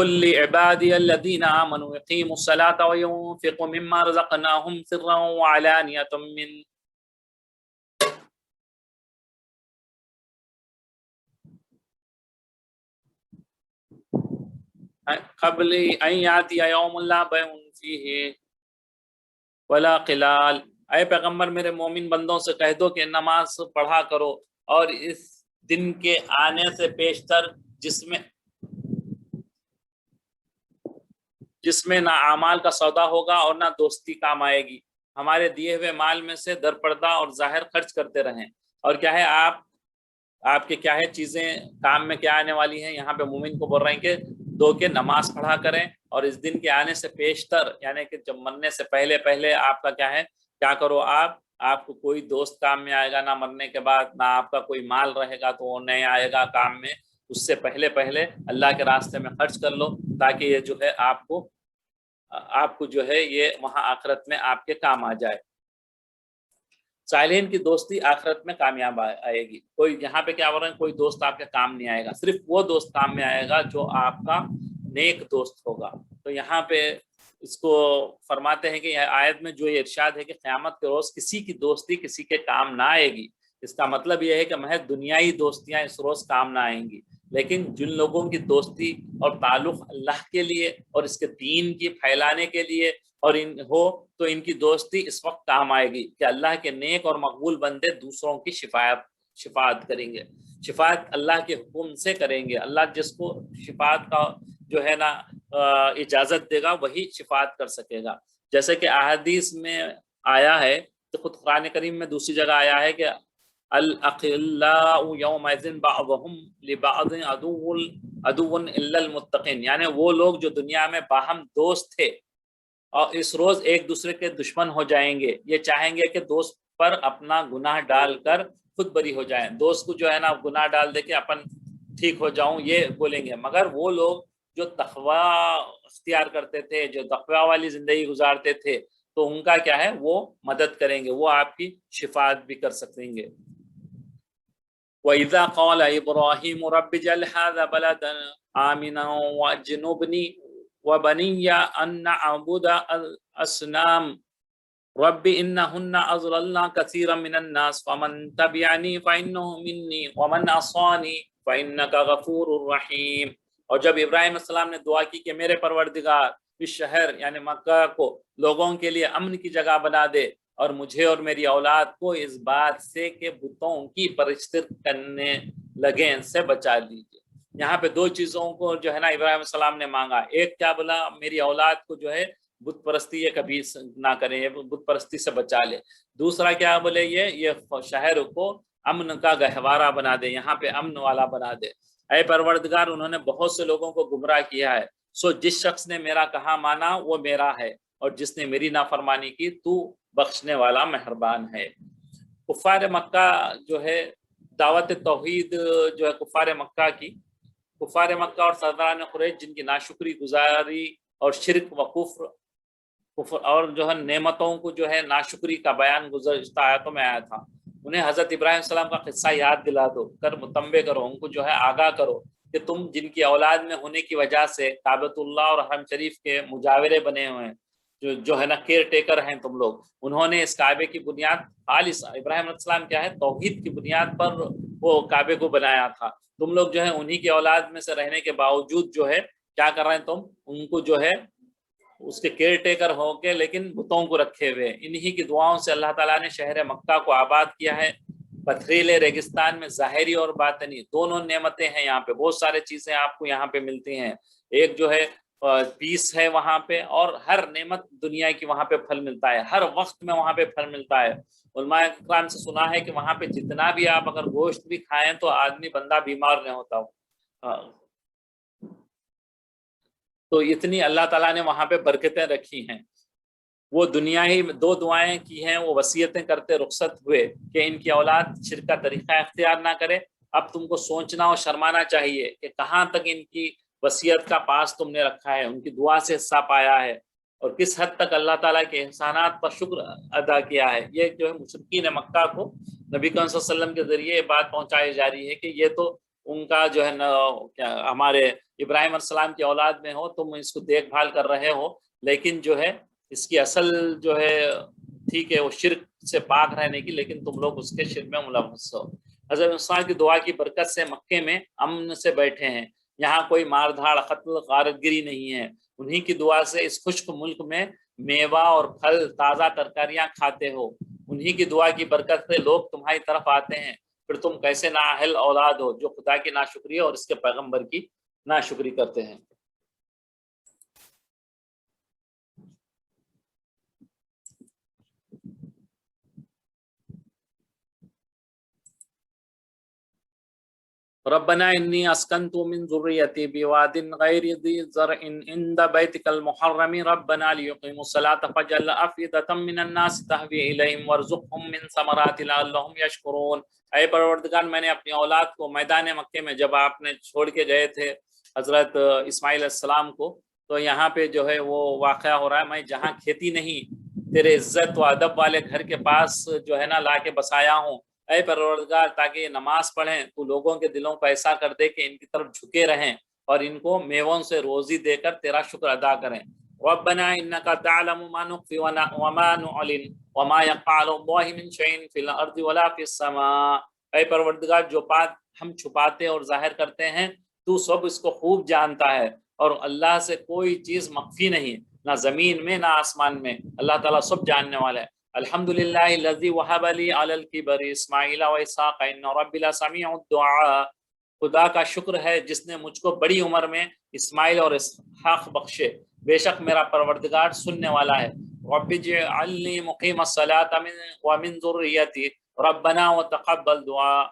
قل لعبادي الذين آمنوا يقيموا الصلاة وينفقوا مما رزقناهم سرا وعلانية من قبل أن يأتي يوم لا بيع فيه ولا خلال. اے پیغمبر میرے مومن بندوں سے کہہ دو کہ نماز پڑھا کرو اور اس دن کے آنے سے پیشتر جس میں نہ اعمال کا سودا ہوگا اور نہ دوستی کام آئے گی. ہمارے دیے ہوئے مال میں سے درپردہ اور ظاہر خرچ کرتے رہیں. اور کیا ہے آپ کے کیا ہے چیزیں کام میں کیا آنے والی ہیں. یہاں پہ مومن کو بول رہے ہیں کہ دو کہ نماز پڑھا کریں اور اس دن کے آنے سے پیشتر یعنی کہ جب مرنے سے پہلے آپ کا کیا ہے کیا کرو. آپ کو کوئی دوست کام میں آئے گا نہ مرنے کے بعد، نہ آپ کا کوئی مال رہے گا تو وہ نہیں آئے گا کام میں. اس سے پہلے اللہ کے راستے میں خرچ کر لو تاکہ یہ جو ہے آپ کو جو ہے یہ وہاں آخرت میں آپ کے کام آ جائے. صالحین کی دوستی آخرت میں کامیاب آئے گی. کوئی یہاں پہ کیا بول رہے ہیں کوئی دوست آپ کے کام نہیں آئے گا، صرف وہ دوست کام میں آئے گا جو آپ کا نیک دوست ہوگا. تو یہاں پہ اس کو فرماتے ہیں کہ یہ آیت میں جو یہ ارشاد ہے کہ قیامت کے روز کسی کی دوستی کسی کے کام نہ آئے گی. اس کا مطلب یہ ہے کہ محض دنیائی دوستیاں اس روز کام نہ آئیں گی، لیکن جن لوگوں کی دوستی اور تعلق اللہ کے لیے اور اس کے دین کی پھیلانے کے لیے اور تو ان کی دوستی اس وقت کام آئے گی کہ اللہ کے نیک اور مقبول بندے دوسروں کی شفاعت کریں گے. شفاعت اللہ کے حکم سے کریں گے. اللہ جس کو شفاعت کا جو ہے نا اجازت دے گا وہی شفاعت کر سکے گا. جیسے کہ احادیث میں آیا ہے تو خود قرآن کریم میں دوسری جگہ آیا ہے کہ الاخلاء یومئذ بعضهم لبعض عدو الا المتقین، یعنی وہ لوگ جو دنیا میں باہم دوست تھے اور اس روز ایک دوسرے کے دشمن ہو جائیں گے. یہ چاہیں گے کہ دوست پر اپنا گناہ ڈال کر خود بری ہو جائیں. دوست کو جو ہے نا گناہ ڈال دے کے اپن ٹھیک ہو جاؤں یہ بولیں گے. مگر وہ لوگ جو تقوی اختیار کرتے تھے، جو تقوی والی زندگی گزارتے تھے، تو ان کا کیا ہے وہ مدد کریں گے، وہ آپ کی شفاعت بھی کر سکیں گے. وَإِذَا قَالَ إِبْرَاهِيمُ رَبِّ اجْعَلْ هَذَا بَلَدًا آمِنًا وَاجْنُبْنِي وَبَنِيَّ أَن نَّعْبُدَ الْأَصْنَامَ رَبِّ إِنَّهُنَّ أَضْلَلْنَ كَثِيرًا مِّنَ النَّاسِ فَمَن تَبِعَنِي فَإِنَّهُ مِنِّي وَمَنْ عَصَانِي فَإِنَّكَ غَفُورٌ رَّحِيمٌ. اور جب ابراہیم علیہ السلام نے دعا کی کہ میرے پروردگار اس شہر یعنی مکہ کو لوگوں کے لیے امن کی جگہ بنا دے اور مجھے اور میری اولاد کو اس بات سے کہ بتوں کی پرستش کرنے لگیں سے بچا لیجیے. یہاں پہ دو چیزوں کو جو ہے نا ابراہیم علیہ السلام نے مانگا. ایک کیا بولا میری اولاد کو جو ہے بت پرستی یہ کبھی نہ کریں، یہ بت پرستی سے بچا لے. دوسرا کیا بولے یہ شہر کو امن کا گہوارہ بنا دے، یہاں پہ امن والا بنا دے. اے پروردگار انہوں نے بہت سے لوگوں کو گمراہ کیا ہے، سو جس شخص نے میرا کہا مانا وہ میرا ہے اور جس نے میری نافرمانی کی تو بخشنے والا مہربان ہے. کفار مکہ جو ہے دعوت توحید جو ہے کفار مکہ اور سرداران قریش جن کی ناشکری گزاری اور شرک و کفر اور جو ہے نعمتوں کو جو ہے ناشکری کا بیان گزشتہ آیاتوں میں آیا تھا. انہیں حضرت ابراہیم السلام کا قصہ یاد دلا دو کر متنبہ کرو، ان کو جو ہے آگاہ کرو کہ تم جن کی اولاد میں ہونے کی وجہ سے کعبۃ اللہ اور حرم شریف کے مجاورے بنے ہوئے ہیں، جو ہے نا کیئر ٹیکر ہیں تم لوگ، انہوں نے اس کعبے کی بنیاد خالص ابراہیم علیہ السلام کیا ہے توحید کی بنیاد پر وہ کعبے کو بنایا تھا. تم لوگ جو ہے انہی کی اولاد میں سے رہنے کے باوجود جو ہے کیا کر رہے ہیں تم ان کو جو ہے اس کے کیئر ٹیکر ہو کے لیکن بتوں کو رکھے ہوئے. انہی کی دعاؤں سے اللہ تعالیٰ نے شہر مکہ کو آباد کیا ہے. پتھریلے ریگستان میں ظاہری اور باطنی دونوں نعمتیں ہیں. یہاں پہ بہت سارے چیزیں آپ کو یہاں پہ ملتی ہیں. ایک جو ہے پیس ہے وہاں پہ اور ہر نعمت دنیا کی وہاں پہ پھل ملتا ہے، ہر وقت میں وہاں پہ پھل ملتا ہے. علماء کرام سے سنا ہے کہ وہاں پہ جتنا بھی آپ اگر گوشت بھی کھائیں تو آدمی بندہ بیمار نہیں ہوتا. تو اتنی اللہ تعالیٰ نے وہاں پہ برکتیں رکھی ہیں. وہ دنیا ہی دو دعائیں کی ہیں، وہ وصیتیں کرتے رخصت ہوئے کہ ان کی اولاد شرک کا طریقہ اختیار نہ کرے. اب تم کو سوچنا اور شرمانا چاہیے کہ کہاں تک ان کی وصیت کا پاس تم نے رکھا ہے، ان کی دعا سے حصہ پایا ہے اور کس حد تک اللہ تعالیٰ کے احسانات پر شکر ادا کیا ہے. یہ جو ہے مشرکین مکہ کو نبی کریم صلی اللہ علیہ وسلم کے ذریعے یہ بات پہنچائی جا رہی ہے کہ یہ تو ان کا جو ہے نا کیا ہمارے ابراہیم علیہ السلام کی اولاد میں ہو، تم اس کو دیکھ بھال کر رہے ہو، لیکن جو ہے اس کی اصل جو ہے ٹھیک ہے وہ شرک سے پاک رہنے کی، لیکن تم لوگ اس کے شرک میں ملوث ہو۔ حضرت عثمان کی دعا کی برکت سے مکے میں امن سے بیٹھے ہیں، یہاں کوئی مار دھاڑ قتل غارت گری نہیں ہے۔ انہی کی دعا سے اس خشک ملک میں میوہ اور پھل تازہ ترکاریاں کھاتے ہو، انہی کی دعا کی برکت سے لوگ تمہاری طرف آتے ہیں، پھر تم کیسے نااہل اولاد ہو جو خدا کی ناشکری اور اس کے پیغمبر کی ناشکری کرتے ہیں۔ ربنا انی اسکنت من ذریتی بواد غیر ذی زرع عند بیتک المحرم ربنا لیقیموا الصلاة فاجعل افئدة من الناس تهوی الیہم وارزقهم من ثمرات لعلهم یشکرون۔ اے پروردگار، میں نے اپنی اولاد کو میدان مکے میں جب آپ نے چھوڑ کے گئے تھے حضرت اسماعیل علیہ السلام کو، تو یہاں پہ جو ہے وہ واقعہ ہو رہا ہے، میں جہاں کھیتی نہیں تیرے عزت و ادب والے گھر کے پاس جو ہے نا لا کے بسایا ہوں، اے پروردگار تاکہ یہ نماز پڑھیں تو لوگوں کے دلوں کو ایسا کر دے کہ ان کی طرف جھکے رہیں اور ان کو میووں سے روزی دے کر تیرا شکر ادا کریں۔ ربنا انک تعلم ما نخفی وما نعلن وما یخفی علی اللہ من شیء فی الارض ولا فی السماء۔ اے پروردگار، جو بات ہم چھپاتے اور ظاہر کرتے ہیں تو سب اس کو خوب جانتا ہے، اور اللہ سے کوئی چیز مخفی نہیں، نہ زمین میں نہ آسمان میں، اللہ تعالیٰ سب جاننے والا ہے۔ الحمدللہ الذی وہب لی علی الکبر اسماعیل و اسحاق ان ربی لسمیع الدعاء۔ خدا کا شکر ہے جس نے مجھ کو بڑی عمر میں اسماعیل اور اسحاق بخشے، بے شک میرا پروردگار سننے والا ہے۔ رب اجعلنی مقیم الصلاۃ ومن ذریتی ربنا وتقبل دعاء،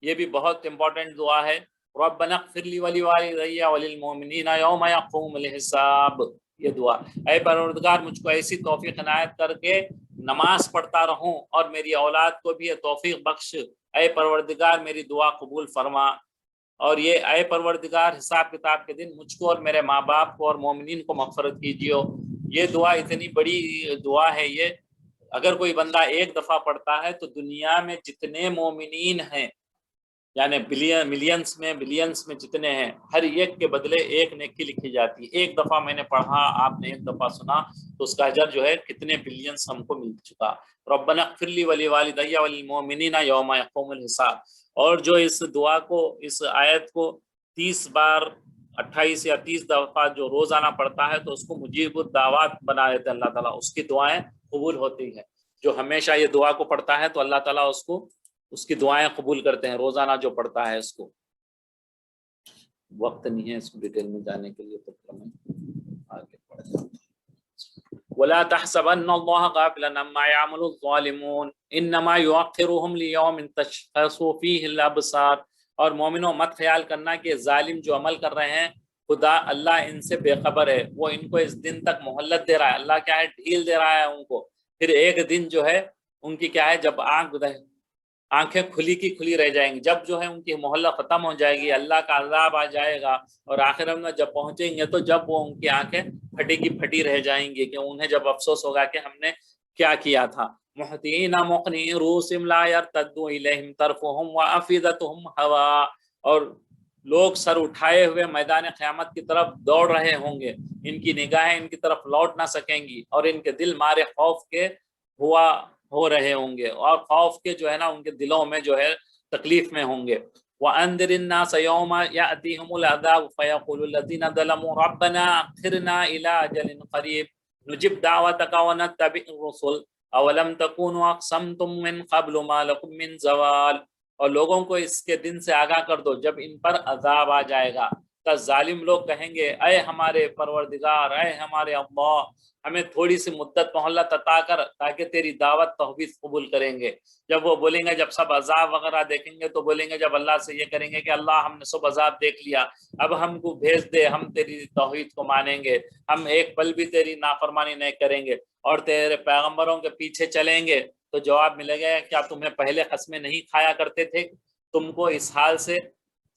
یہ بھی بہت امپورٹنٹ دعا ہے۔ ربنا اغفر لی ولوالدی وللمؤمنین یوم یقوم الحساب، یہ دعا۔ اے پروردگار، مجھ کو ایسی توفیق عنایت کر کے نماز پڑھتا رہوں اور میری اولاد کو بھی یہ توفیق بخش۔ اے پروردگار میری دعا قبول فرما، اور یہ اے پروردگار حساب کتاب کے دن مجھ کو اور میرے ماں باپ کو اور مومنین کو مغفرت کیجیے۔ یہ دعا اتنی بڑی دعا ہے، یہ اگر کوئی بندہ ایک دفعہ پڑھتا ہے تو دنیا میں جتنے مومنین ہیں، یعنی ملینس میں جتنے ہیں، ہر ایک کے بدلے ایک نیکی لکھی جاتی ہے۔ ایک دفعہ میں نے پڑھا، آپ نے ایک دفعہ سنا، تو اس کا اجر جو ہے کتنے بلینس ہم کو مل چکا۔ ربنا اغفر لی ولوالدی وللمؤمنین یوم یقوم الحساب۔ اور جو اس دعا کو، اس آیت کو 30 بار 28 یا 30 دفعہ جو روزانہ پڑھتا ہے تو اس کو مجیب الدعوات بنا دیتے اللہ تعالیٰ، اس کی دعائیں قبول ہوتی ہیں۔ جو ہمیشہ یہ دعا کو پڑھتا ہے تو اللہ تعالیٰ اس کی دعائیں قبول کرتے ہیں، روزانہ جو پڑھتا ہے اس کو۔ وقت نہیں ہے اس کو ڈیٹیل میں جانے کے لیے، تو میں آگے پڑھ جاتا ہوں۔ وَلَا تَحْسَبَنَّ اللَّهَ غَافِلًا عَمَّا يَعْمَلُ الظَّالِمُونَ إِنَّمَا يُؤَخِّرُهُمْ لِيَوْمٍ تَشْخَصُ فِيهِ الْأَبْصَارُ۔ اور مومنوں مت خیال کرنا کہ ظالم جو عمل کر رہے ہیں خدا اللہ ان سے بے خبر ہے، وہ ان کو اس دن تک مہلت دے رہا ہے، اللہ کیا ہے ڈھیل دے رہا ہے ان کو، پھر ایک دن جو ہے ان کی کیا ہے جب آنکھیں کھلی کی کھلی رہ جائیں گی، جب جو ہے ان کی مہلت ختم ہو جائے گی، اللہ کا عذاب آ جائے گا، اور آخر میں جب پہنچیں گے تو جب وہ ان کی آنکھیں پھٹی کی پھٹی رہ جائیں گی، کہ انہیں جب افسوس ہوگا کہ ہم نے کیا کیا تھا۔ محطعین مقنعی رؤوسہم لا یرتد الیہم طرفہم وافئدتہم ہوا، اور لوگ سر اٹھائے ہوئے میدان قیامت کی طرف دوڑ رہے ہوں گے، ان کی نگاہیں ان کی طرف لوٹ نہ سکیں گی، اور ان کے دل مارے خوف کے ہو رہے ہوں گے، اور خوف کے جو ہے نا ان کے دلوں میں جو ہے تکلیف میں ہوں گے۔ وَأَنذِرِ النَّاسَ يَوْمَ يَأْتِيهِمُ الْعَذَابُ فَيَقُولُ الَّذِينَ ظَلَمُوا رَبَّنَا أَخِّرْنَا إِلَىٰ أَجَلٍ قَرِيبٍ نُجِبْ دَعْوَتَكَ وَنَتَّبِعِ الرُّسُلَ أَوَلَمْ تَكُونُوا أَقْسَمْتُم مِّن قَبْلُ مَا لَكُم مِّن زَوَالٍ۔ اور لوگوں کو اس کے دن سے آگاہ کر دو جب ان پر عذاب آ جائے گا، تو ظالم لوگ کہیں گے اے ہمارے پروردگار، اے ہمارے اللہ، ہمیں تھوڑی سی مدت مہلت عطا کر تاکہ تیری دعوت توحید قبول کریں گے۔ جب وہ بولیں گے، جب سب عذاب وغیرہ دیکھیں گے تو بولیں گے، جب اللہ سے یہ کریں گے کہ اللہ ہم نے سب عذاب دیکھ لیا، اب ہم کو بھیج دے، ہم تیری توحید کو مانیں گے، ہم ایک پل بھی تیری نافرمانی نہیں کریں گے اور تیرے پیغمبروں کے پیچھے چلیں گے، تو جواب ملے گا کیا تمہیں پہلے قسمیں نہیں کھایا کرتے تھے؟ تم کو اس حال سے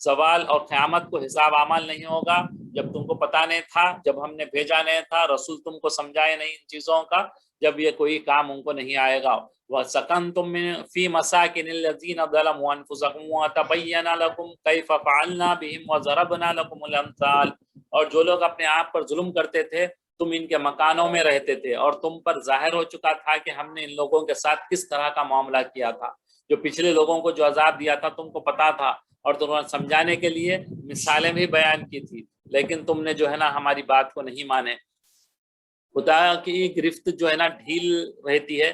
زوال اور قیامت کو حساب اعمال نہیں ہوگا جب تم کو پتہ نہیں تھا، جب ہم نے بھیجا نہیں تھا، رسول تم کو سمجھائے نہیں ان چیزوں کا، جب یہ کوئی کام ان کو نہیں آئے گا۔ وَسَكَنْتُمْ فِي مَسَاكِنِ الَّذِينَ ظَلَمُوا أَنفُسَهُمْ وَتَبَيَّنَ لَكُمْ كَيْفَ فَعَلْنَا بِهِمْ وَضَرَبْنَا لَكُمُ الْأَمْثَالَ، اور جو لوگ اپنے آپ پر ظلم کرتے تھے تم ان کے مکانوں میں رہتے تھے، اور تم پر ظاہر ہو چکا تھا کہ ہم نے ان لوگوں کے ساتھ کس طرح کا معاملہ کیا تھا۔ جو پچھلے لوگوں کو جو عذاب دیا تھا تم کو پتا تھا، اور تمہیں سمجھانے کے لیے مثالیں بھی بیان کی تھی، لیکن تم نے جو ہے نا ہماری بات کو نہیں مانے۔ خدا کی گرفت جو ہے نا ڈھیل رہتی ہے،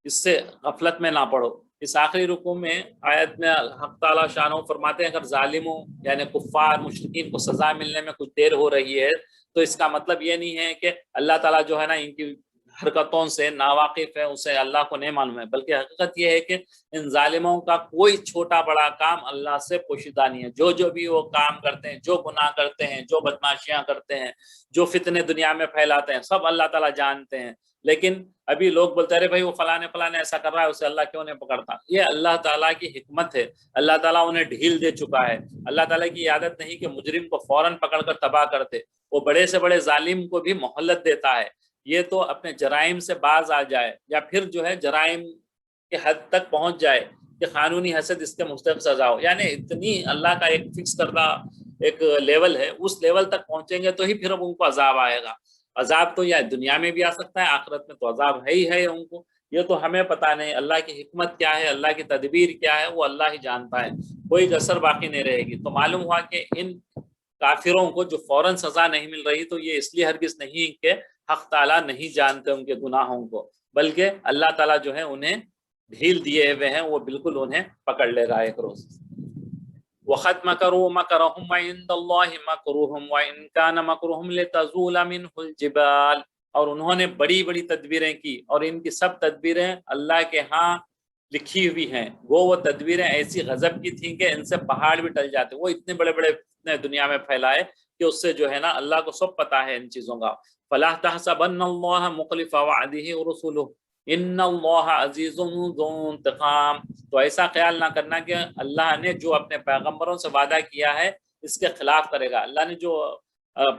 اس سے غفلت میں نہ پڑو۔ اس آخری رکوع میں آیت میں حق تعالیٰ شانہ فرماتے ہیں اگر ظالموں یعنی کفار مشرکین کو سزا ملنے میں کچھ دیر ہو رہی ہے تو اس کا مطلب یہ نہیں ہے کہ اللہ تعالیٰ جو ہے نا ان کی حرکتوں سے ناواقف ہے، اسے اللہ کو نہیں معلوم ہے، بلکہ حقیقت یہ ہے کہ ان ظالموں کا کوئی چھوٹا بڑا کام اللہ سے پوشیدہ نہیں ہے۔ جو بھی وہ کام کرتے ہیں، جو گناہ کرتے ہیں، جو بدماشیاں کرتے ہیں، جو فتنے دنیا میں پھیلاتے ہیں، سب اللہ تعالیٰ جانتے ہیں۔ لیکن ابھی لوگ بولتے رہے بھائی وہ فلانے ایسا کر رہا ہے، اسے اللہ کیوں نہیں پکڑتا؟ یہ اللہ تعالیٰ کی حکمت ہے، اللہ تعالیٰ انہیں ڈھیل دے چکا ہے۔ اللہ تعالیٰ کی عادت نہیں کہ مجرم کو فوراً پکڑ کر تباہ کرتے، وہ بڑے سے بڑے ظالم کو بھی مہلت دیتا ہے، یہ تو اپنے جرائم سے باز آ جائے یا پھر جو ہے جرائم کے حد تک پہنچ جائے کہ قانونی حیثیت اس کے مستحق سزا ہو۔ یعنی اتنی اللہ کا ایک فکس کردہ ایک لیول ہے، اس لیول تک پہنچیں گے تو ہی پھر ان کو عذاب آئے گا۔ عذاب تو یا دنیا میں بھی آ سکتا ہے، آخرت میں تو عذاب ہے ہی ہے ان کو، یہ تو ہمیں پتہ نہیں۔ اللہ کی حکمت کیا ہے، اللہ کی تدبیر کیا ہے، وہ اللہ ہی جانتا ہے، کوئی کسر باقی نہیں رہے گی۔ تو معلوم ہوا کہ ان کافروں کو جو فوراً سزا نہیں مل رہی تو یہ اس لیے ہرگز نہیں کہ حق تعالیٰ نہیں جانتے ان کے گناہوں کو، بلکہ اللہ تعالیٰ جو ہے انہیں ڈھیل دیے ہوئے ہیں، وہ بالکل انہیں پکڑ لے گا ایک روز۔ وَقَدْ مَكَرُوا مَكْرَهُمْ وَعِندَ اللَّهِ مَكْرُهُمْ وَإِنْ كَانَ مَكْرُهُمْ لِتَزُولَ مِنْهُ الْجِبَالُ، اور انہوں نے بڑی بڑی تدبیریں کی، اور ان کی سب تدبیریں اللہ کے ہاں لکھی ہوئی ہیں، وہ تدبیریں ایسی غضب کی تھیں کہ ان سے پہاڑ بھی ٹل جاتے۔ وہ اتنے بڑے بڑے دنیا میں پھیلائے کہ اس سے جو ہے نا اللہ کو سب پتہ ہے ان چیزوں کا۔ فَلَا تَحْسَبَنَّ اللَّهَ مُخْلِفَ وَعْدِهِ وَرُسُلُهُ ان اللہ عزیز ذو انتقام، تو ایسا خیال نہ کرنا کہ اللہ نے جو اپنے پیغمبروں سے وعدہ کیا ہے اس کے خلاف کرے گا۔ اللہ نے جو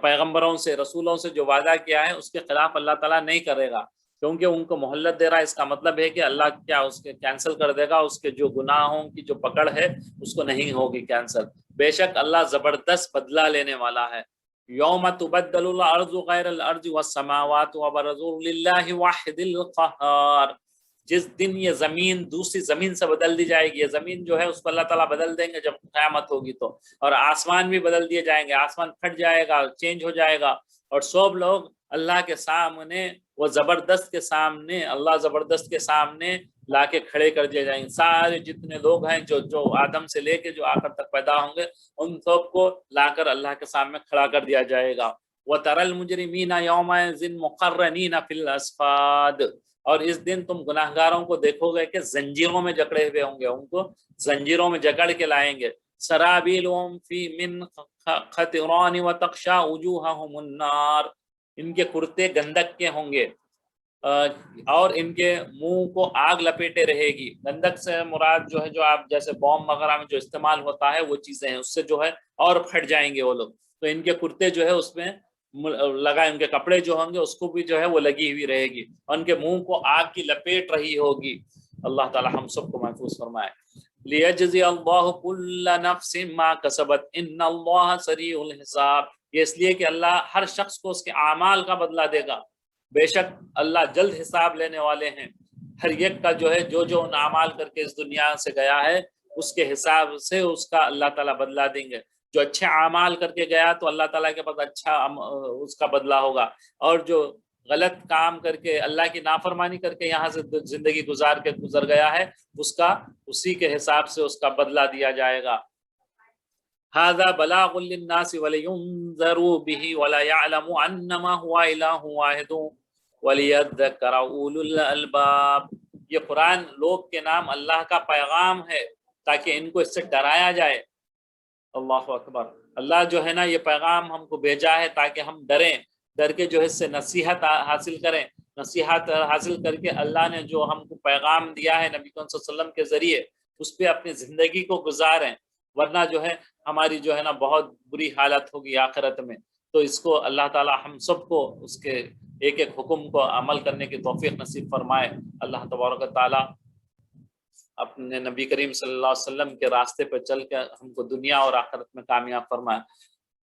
پیغمبروں سے رسولوں سے جو وعدہ کیا ہے اس کے خلاف اللہ تعالیٰ نہیں کرے گا، کیونکہ ان کو مہلت دے رہا ہے۔ اس کا مطلب ہے کہ اللہ کیا اس کے کینسل کر دے گا، اس کے جو گناہوں کی جو پکڑ ہے اس کو نہیں ہوگی کینسل۔ بے شک اللہ زبردست بدلہ لینے والا ہے۔ یوم تبدل الارض غیر الارض والسماوات وبرزوا للہ واحد القہار، جس دن یہ زمین دوسری زمین سے بدل دی جائے گی، یہ زمین جو ہے اس کو اللہ تعالیٰ بدل دیں گے جب قیامت ہوگی تو، اور آسمان بھی بدل دیے جائیں گے، آسمان پھٹ جائے گا، چینج ہو جائے گا، اور سب لوگ اللہ کے سامنے، وہ زبردست کے سامنے، اللہ زبردست کے سامنے لا کے کھڑے کر دیے جائیں گے۔ سارے جتنے لوگ ہیں جو آدم سے لے کے جو آخر تک پیدا ہوں گے ان سب کو لا کر اللہ کے سامنے کھڑا کر دیا جائے گا۔ وَتَرَى الْمُجْرِمِينَ يَوْمَئِذٍ مُقَرَّنِينَ فِي الْأَصْفَادِ، اور اس دن تم گناہگاروں کو دیکھو گے کہ زنجیروں میں جکڑے ہوئے ہوں گے، ان کو زنجیروں میں جکڑ کے لائیں گے۔ سَرَابِيلُهُمْ فِي مِنْ قَطِرَانٍ وَتَغْشَى وُجُوهَهُمُ النَّارُ، ان کے کرتے گندک کے ہوں گے اور ان کے منہ کو آگ لپیٹے رہے گی۔ گندک سے مراد جو ہے جو آپ جیسے بوم وغیرہ میں جو استعمال ہوتا ہے وہ چیزیں ہیں، اس سے جو ہے اور پھٹ جائیں گے وہ لوگ، تو ان کے کرتے جو ہے اس میں لگا، ان کے کپڑے جو ہوں گے اس کو بھی جو ہے وہ لگی ہوئی رہے گی، اور ان کے منہ کو آگ کی لپیٹ رہی ہوگی۔ اللہ تعالی ہم سب کو محفوظ فرمائے۔ لیجزی اللہ کل نفس ما کسبت ان اللہ سریع الحساب، یہ اس لیے کہ اللہ ہر شخص کو اس کے اعمال کا بدلہ دے گا، بے شک اللہ جلد حساب لینے والے ہیں۔ ہر ایک کا جو ہے جو ان اعمال کر کے اس دنیا سے گیا ہے اس کے حساب سے اس کا اللہ تعالیٰ بدلہ دیں گے۔ جو اچھے اعمال کر کے گیا تو اللہ تعالیٰ کے پاس اچھا اس کا بدلہ ہوگا، اور جو غلط کام کر کے اللہ کی نافرمانی کر کے یہاں سے زندگی گزر گیا ہے اس کا اسی کے حساب سے اس کا بدلہ دیا جائے گا۔ هذا بلاغ للناس ولينذروا به ولا يعلموا انما هو اله واحد وليذكر اولو الالباب، یہ قرآن لوگ کے نام اللہ کا پیغام ہے تاکہ ان کو اس سے ڈرایا جائے۔ اللہ اکبر، اللہ جو ہے نا یہ پیغام ہم کو بھیجا ہے تاکہ ہم ڈریں، ڈر کے جو ہے اس سے نصیحت حاصل کریں، نصیحت حاصل کر کے اللہ نے جو ہم کو پیغام دیا ہے نبی صلی اللہ علیہ وسلم کے ذریعے اس پہ اپنی زندگی کو گزاریں۔ ورنہ جو ہے ہماری جو ہے نا بہت بری حالت ہوگی آخرت میں۔ تو اس کو اللہ تعالی ہم سب کو اس کے ایک ایک حکم کو عمل کرنے کی توفیق نصیب فرمائے۔ اللہ تبارک و تعالی اپنے نبی کریم صلی اللہ علیہ وسلم کے راستے پہ چل کر ہم کو دنیا اور آخرت میں کامیاب فرمائے۔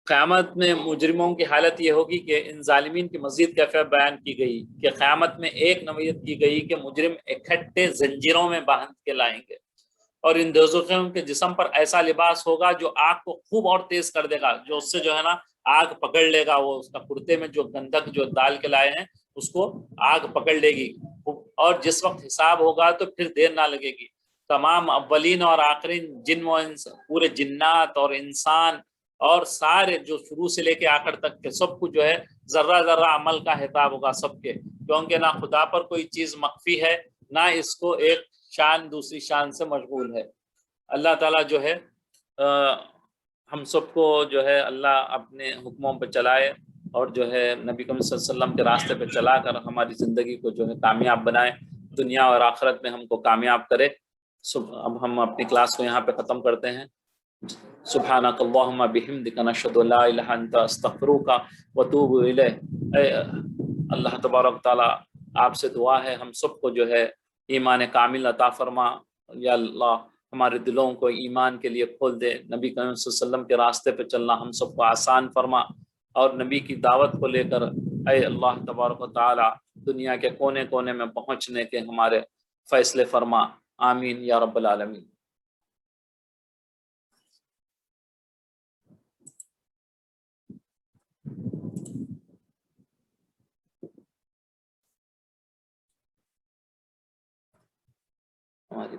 قیامت میں مجرموں کی حالت یہ ہوگی کہ ان ظالمین کی مزید کیفیت بیان کی گئی کہ قیامت میں ایک نوعیت کی گئی کہ مجرم اکٹھے زنجیروں میں باندھ کے لائیں گے، اور ان دوزخیوں کے جسم پر ایسا لباس ہوگا جو آگ کو خوب اور تیز کر دے گا، جو اس سے جو ہے نا آگ پکڑ لے گا، وہ اس کا کرتے میں جو گندھک جو ڈال کے لائے ہیں اس کو آگ پکڑ لے گی، اور جس وقت حساب ہوگا تو پھر دیر نہ لگے گی۔ تمام اولین اور آخرین جن و انس، پورے جنات اور انسان اور سارے جو شروع سے لے کے آخر تک کے سب کو جو ہے ذرہ ذرہ عمل کا حساب ہوگا سب کے، کیونکہ نہ خدا پر کوئی چیز مخفی ہے، نہ اس کو ایک شان دوسری شان سے مشغول ہے۔ اللہ تعالیٰ جو ہے ہم سب کو جو ہے اللہ اپنے حکموں پہ چلائے، اور جو ہے نبی کریم صلی اللہ علیہ وسلم کے راستے پہ چلا کر ہماری زندگی کو جو ہے کامیاب بنائے، دنیا اور آخرت میں ہم کو کامیاب کرے۔ اب ہم اپنی کلاس کو یہاں پہ ختم کرتے ہیں۔ سبحانک اللہم بحمدک نشہد ان لا الہ الا انت استغفرک واتوب الیک۔ اے اللہ تبارک تعالیٰ آپ سے دعا ہے ہم سب کو جو ہے ایمان کامل عطا فرما، یا اللہ ہمارے دلوں کو ایمان کے لیے کھول دے، نبی کریم صلی اللہ علیہ وسلم کے راستے پہ چلنا ہم سب کو آسان فرما، اور نبی کی دعوت کو لے کر اے اللہ تبارک و تعالیٰ دنیا کے کونے کونے میں پہنچنے کے ہمارے فیصلے فرما، آمین یا رب العالمین۔ ہماری